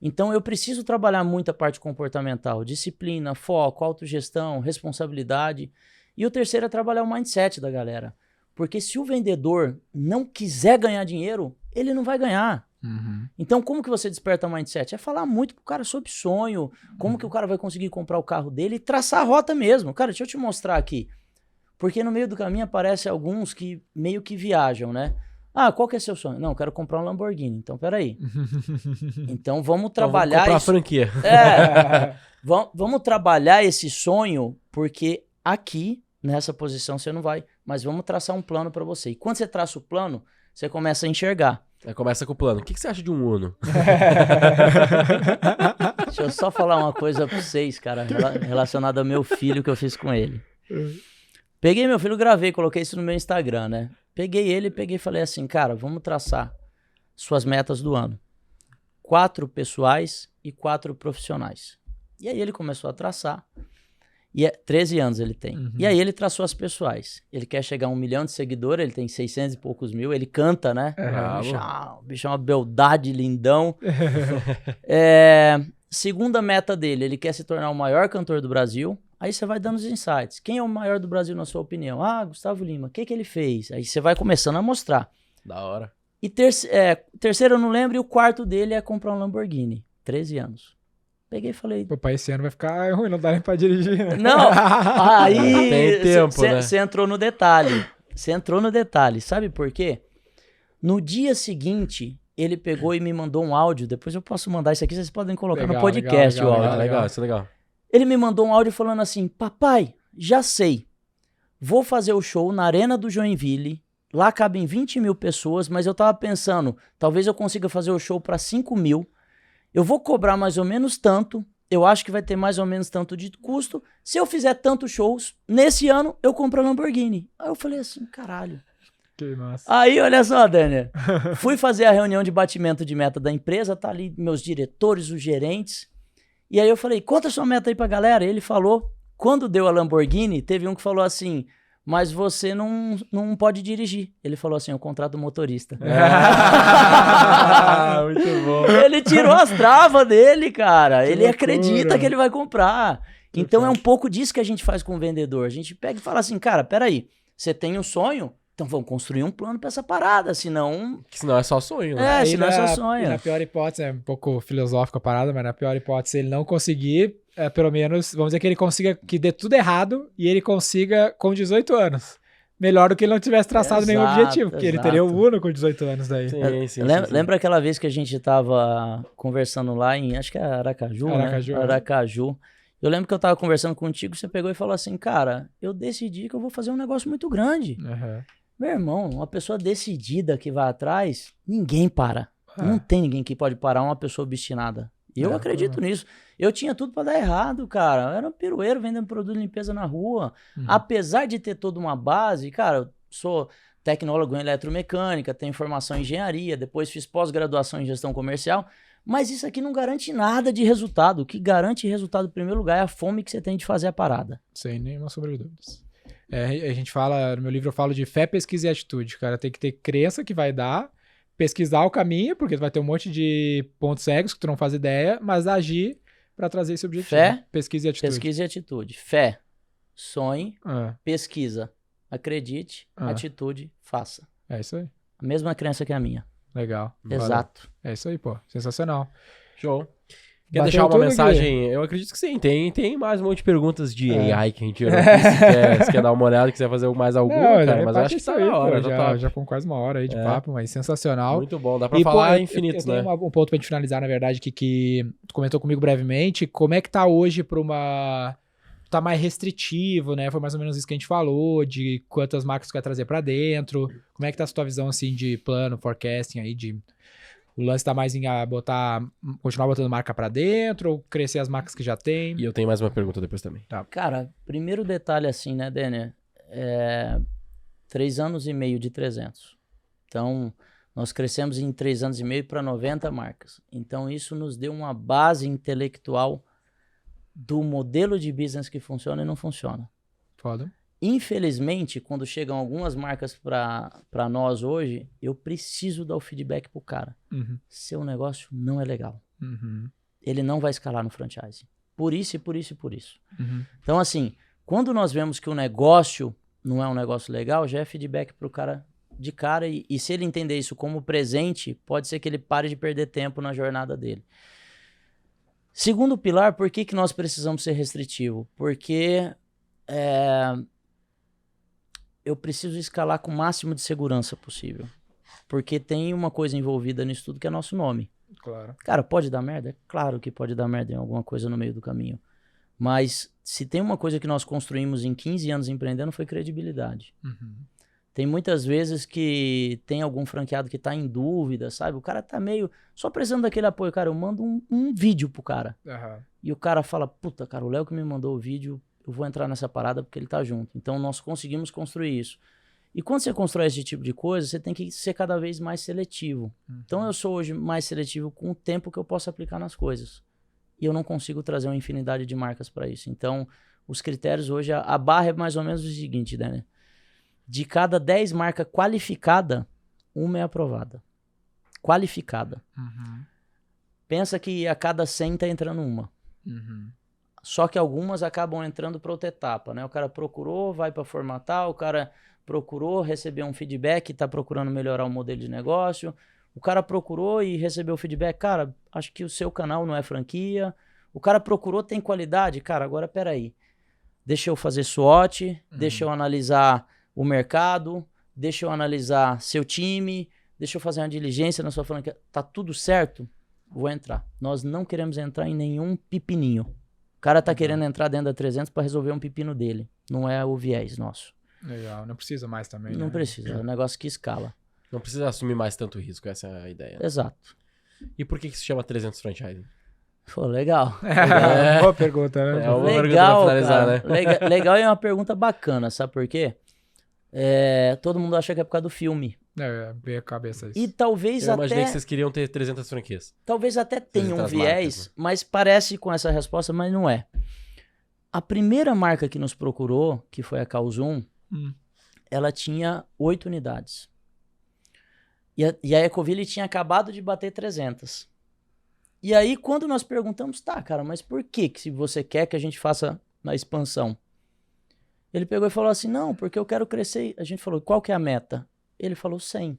Então eu preciso trabalhar muito a parte comportamental, disciplina, foco, autogestão, responsabilidade, e o terceiro é trabalhar o mindset da galera. Porque se o vendedor não quiser ganhar dinheiro, ele não vai ganhar. Uhum. Então, como que você desperta o mindset? É falar muito pro cara sobre sonho, como que o cara vai conseguir comprar o carro dele e traçar a rota mesmo. Cara, deixa eu te mostrar aqui. Porque no meio do caminho aparecem alguns que meio que viajam, né? Ah, qual que é seu sonho? Não, eu quero comprar um Lamborghini. Então, peraí. Então, vamos trabalhar... Vamos comprar a franquia. Vamos trabalhar esse sonho, porque aqui... Nessa posição você não vai, mas vamos traçar um plano para você. E quando você traça o plano, você começa a enxergar. Aí começa com o plano. O que você acha de um Uno? Deixa eu só falar uma coisa para vocês, cara, relacionada ao meu filho que eu fiz com ele. Peguei meu filho, gravei, coloquei isso no meu Instagram, né? Peguei e falei assim, cara, vamos traçar suas metas do ano. 4 pessoais e 4 profissionais. E aí ele começou a traçar. 13 anos ele tem. Uhum. E aí ele traçou as pessoais. Ele quer chegar a 1 milhão de seguidores, ele tem 600 e poucos mil, ele canta, né? O bicho é uma beldade, lindão. Segunda meta dele, ele quer se tornar o maior cantor do Brasil. Aí você vai dando os insights. Quem é o maior do Brasil na sua opinião? Ah, Gustavo Lima. O que ele fez? Aí você vai começando a mostrar. Da hora. E terceiro eu não lembro, e o quarto dele é comprar um Lamborghini. 13 anos. Peguei e falei... Papai, esse ano vai ficar ruim, não dá nem pra dirigir. Não, aí... Tem tempo, né? Você entrou no detalhe. Você entrou no detalhe. Sabe por quê? No dia seguinte, ele pegou e me mandou um áudio. Depois eu posso mandar isso aqui, vocês podem colocar no podcast o áudio. Legal, isso é legal. Ele me mandou um áudio falando assim, papai, já sei. Vou fazer o show na Arena do Joinville. Lá cabem 20 mil pessoas, mas eu tava pensando, talvez eu consiga fazer o show para 5 mil. Eu vou cobrar mais ou menos tanto, eu acho que vai ter mais ou menos tanto de custo. Se eu fizer tantos shows, nesse ano eu compro a Lamborghini. Aí eu falei assim, caralho. Que massa. Aí, olha só, Daniel. Fui fazer a reunião de batimento de meta da empresa, tá ali meus diretores, os gerentes. E aí eu falei, conta a sua meta aí pra galera. Ele falou, quando deu a Lamborghini, teve um que falou assim... Mas você não pode dirigir. Ele falou assim, eu contrato motorista. Muito bom. Ele tirou as travas dele, cara. Ele acredita que ele vai comprar. Então é um pouco disso que a gente faz com o vendedor. A gente pega e fala assim, cara, peraí. Você tem um sonho, então vamos construir um plano pra essa parada, senão... Que senão é só sonho, né? É, Aí senão é só e sonho. na pior hipótese, é um pouco filosófica a parada, mas na pior hipótese, se ele não conseguir, pelo menos, vamos dizer que ele consiga, que dê tudo errado e ele consiga com 18 anos. Melhor do que ele não tivesse traçado nenhum Exato, objetivo, porque ele teria o exato. Uno com 18 anos daí. Sim. Lembra aquela vez que a gente tava conversando lá em, acho que é Aracaju, Aracaju, né? é. Aracaju. Eu lembro que eu tava conversando contigo, você pegou e falou assim, cara, eu decidi que eu vou fazer um negócio muito grande. Uhum. Meu irmão, uma pessoa decidida que vai atrás, ninguém para. Ah. Não tem ninguém que pode parar uma pessoa obstinada. Eu acredito nisso. Eu tinha tudo pra dar errado, cara. Eu era um pirueiro vendendo produto de limpeza na rua. Uhum. Apesar de ter toda uma base, cara, eu sou tecnólogo em eletromecânica, tenho formação em engenharia, depois fiz pós-graduação em gestão comercial, mas isso aqui não garante nada de resultado. O que garante resultado em primeiro lugar é a fome que você tem de fazer a parada. Sem nenhuma sombra de dúvidas. A gente fala, no meu livro eu falo de fé, pesquisa e atitude. Cara, tem que ter crença que vai dar, pesquisar o caminho, porque tu vai ter um monte de pontos cegos que tu não faz ideia, mas agir pra trazer esse objetivo. Fé, pesquisa e atitude. pesquisa e atitude. Fé, sonhe, Ah, pesquisa, acredite, atitude, faça. é isso aí. A mesma crença que a minha. Legal. Valeu. Exato. É isso aí, pô. Sensacional. Show. Quer Bateu deixar uma tudo, mensagem? Eu acredito que sim. Tem mais um monte de perguntas de É. AI que a gente tirou aqui. Se quer dar uma olhada, quiser fazer mais alguma, Não, cara. Mas eu acho que tá na hora. pô, Tá top. já com quase uma hora aí de papo, mas sensacional. Muito bom. Dá pra E, falar pô, infinitos, eu né? tenho um ponto pra gente finalizar, na verdade, que tu comentou comigo brevemente. Como é que tá hoje pra uma... Tá mais restritivo, né? Foi mais ou menos isso que a gente falou, de quantas marcas tu quer trazer pra dentro. Como é que tá a sua visão, assim, de plano, forecasting aí, de... O lance tá mais em continuar botando marca pra dentro ou crescer as marcas que já tem? E eu tenho mais uma pergunta depois também. Cara, primeiro detalhe assim, né, Denner? 3 anos e meio de 300. Então, nós crescemos em 3 anos e meio para 90 marcas. Então, isso nos deu uma base intelectual do modelo de business que funciona e não funciona. Foda. Infelizmente, quando chegam algumas marcas para nós hoje, eu preciso dar o feedback pro cara. Uhum. Seu negócio não é legal. Uhum. Ele não vai escalar no franchise. Por isso e por isso e por isso. Uhum. Então, assim, quando nós vemos que o negócio não é um negócio legal, já é feedback pro cara de cara. E se ele entender isso como presente, pode ser que ele pare de perder tempo na jornada dele. Segundo pilar, por que nós precisamos ser restritivo? Porque eu preciso escalar com o máximo de segurança possível. Porque tem uma coisa envolvida nisso tudo que é nosso nome. Claro. Cara, pode dar merda? É claro que pode dar merda em alguma coisa no meio do caminho. Mas se tem uma coisa que nós construímos em 15 anos empreendendo, foi credibilidade. Uhum. Tem muitas vezes que tem algum franqueado que tá em dúvida, sabe? O cara tá meio só precisando daquele apoio. Cara, eu mando um vídeo pro cara. Uhum. E o cara fala, puta, cara, o Léo que me mandou o vídeo, eu vou entrar nessa parada porque ele tá junto. Então nós conseguimos construir isso. E quando você constrói esse tipo de coisa, você tem que ser cada vez mais seletivo. Uhum. Então eu sou hoje mais seletivo com o tempo que eu posso aplicar nas coisas. E eu não consigo trazer uma infinidade de marcas para isso. Então, os critérios hoje, a barra é mais ou menos o seguinte, né? De cada 10 marcas qualificadas, uma é aprovada. Qualificada. Uhum. Pensa que a cada 100 tá entrando uma. Uhum. Só que algumas acabam entrando para outra etapa, né? O cara procurou, vai para formatar, o cara procurou, recebeu um feedback, tá procurando melhorar o modelo de negócio. O cara procurou e recebeu o feedback, cara, acho que o seu canal não é franquia. O cara procurou, tem qualidade. Cara, agora peraí. Deixa eu fazer SWOT, deixa eu analisar o mercado, deixa eu analisar seu time, deixa eu fazer uma diligência na sua franquia. Tá tudo certo? Vou entrar. Nós não queremos entrar em nenhum pepininho. O cara tá querendo entrar dentro da 300 para resolver um pepino dele. Não é o viés nosso. Legal. Não precisa mais também, Não né? precisa. É um negócio que escala. Não precisa assumir mais tanto risco, essa é a ideia. Exato. E por que se chama 300 Franchising? Pô, legal. Boa pergunta, né? É uma pergunta Legal, pra finalizar, cara. né? Legal e é uma pergunta bacana, sabe por quê? Todo mundo acha que é por causa do filme. Veio a cabeça isso. E talvez Eu imaginei que até, vocês queriam ter 300 franquias. talvez até tenha um 300 viés, marcas, né? mas parece com essa resposta, mas não é. A primeira marca que nos procurou, que foi a Calzum, ela tinha 8 unidades. E a Ecoville tinha acabado de bater 300. E aí, quando nós perguntamos, tá, cara, mas por que se você quer que a gente faça na expansão? Ele pegou e falou assim, não, porque eu quero crescer. A gente falou, qual que é a meta? Ele falou 100.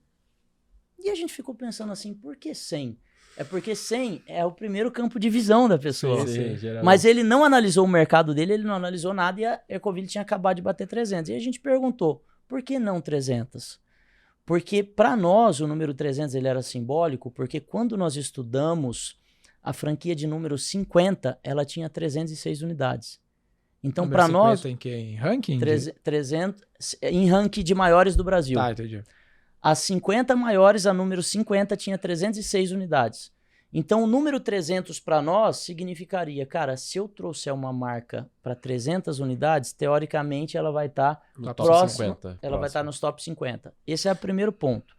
E a gente ficou pensando assim, por que 100? É porque 100 é o primeiro campo de visão da pessoa. Sim, Mas ele não analisou o mercado dele, ele não analisou nada e a Ecoville tinha acabado de bater 300. E a gente perguntou, por que não 300? Porque para nós o número 300 ele era simbólico, porque quando nós estudamos a franquia de número 50, ela tinha 306 unidades. Então, para nós... Em que? Em ranking? 300, em ranking de maiores do Brasil. Tá, entendi. As 50 maiores, a número 50 tinha 306 unidades. Então, o número 300 para nós significaria, cara, se eu trouxer uma marca para 300 unidades, teoricamente ela vai estar próxima, ela vai estar nos top 50. Esse é o primeiro ponto.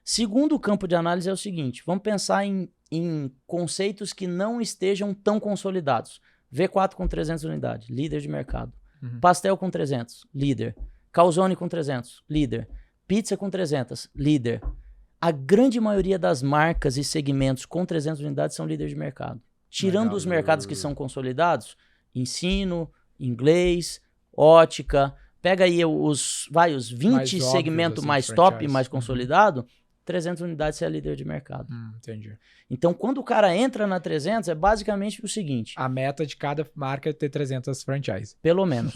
Segundo campo de análise é o seguinte, vamos pensar em conceitos que não estejam tão consolidados. V4 com 300 unidades, líder de mercado. Pastel com 300, líder. Calzone com 300, líder. Pizza com 300, líder. A grande maioria das marcas e segmentos com 300 unidades são líderes de mercado. Tirando os mercados que são consolidados, ensino, inglês, ótica. Pega aí os 20 segmentos assim, mais top e mais consolidado, 300 unidades é líder de mercado. Entendi. Então, quando o cara entra na 300, é basicamente o seguinte... A meta de cada marca é ter 300 franchises. Pelo menos.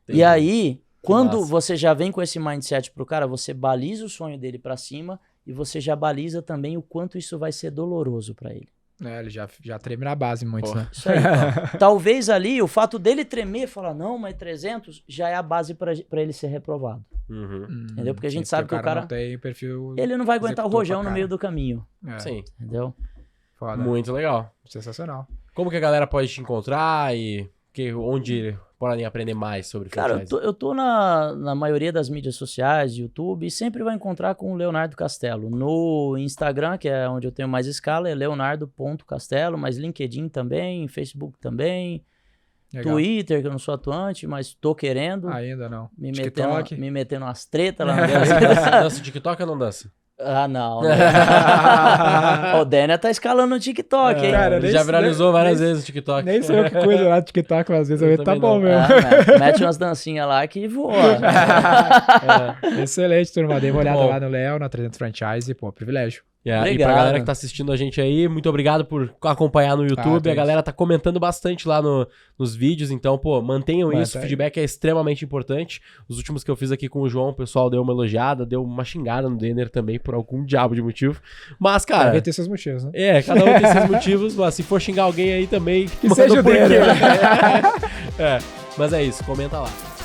E aí, quando você já vem com esse mindset pro cara, você baliza o sonho dele pra cima e você já baliza também o quanto isso vai ser doloroso pra ele. Ele já treme na base muito, né? Isso aí. Então, talvez ali, o fato dele tremer e falar, não, mas 300 já é a base pra ele ser reprovado. Entendeu? Porque a gente sabe que o cara não tem perfil, ele não vai aguentar o rojão no meio do caminho. Sim. Entendeu? Foda. Muito legal. Sensacional. Como que a galera pode te encontrar e onde podem aprender mais sobre franchise? Cara, eu tô na maioria das mídias sociais, YouTube, e sempre vai encontrar com o Leonardo Castelo. No Instagram, que é onde eu tenho mais escala, é leonardo.castelo, mas LinkedIn também, Facebook também, legal. Twitter, que eu não sou atuante, mas tô querendo. Ainda não. Me metendo umas tretas lá no Dança o TikTok ou não dança? Ah, não. O Daniel tá escalando no TikTok, hein? Cara, ele já viralizou várias vezes o TikTok. Nem sei o que coisa lá no TikTok, mas às vezes eu vejo, tá bom mesmo. Mete umas dancinhas lá que voa. Excelente, turma. Dei uma olhada lá no Léo, na 300 Franchise. Pô, privilégio. E pra galera que tá assistindo a gente aí, muito obrigado por acompanhar no YouTube. A galera tá comentando bastante lá nos vídeos, então, pô, mantenham isso. O feedback é extremamente importante. Os últimos que eu fiz aqui com o João, o pessoal deu uma elogiada, deu uma xingada no Denner também, por algum diabo de motivo. Mas, cara... Cada um tem seus motivos, né? Cada um tem seus motivos, mas se for xingar alguém aí também... Que seja o Denner. Mas é isso, comenta lá.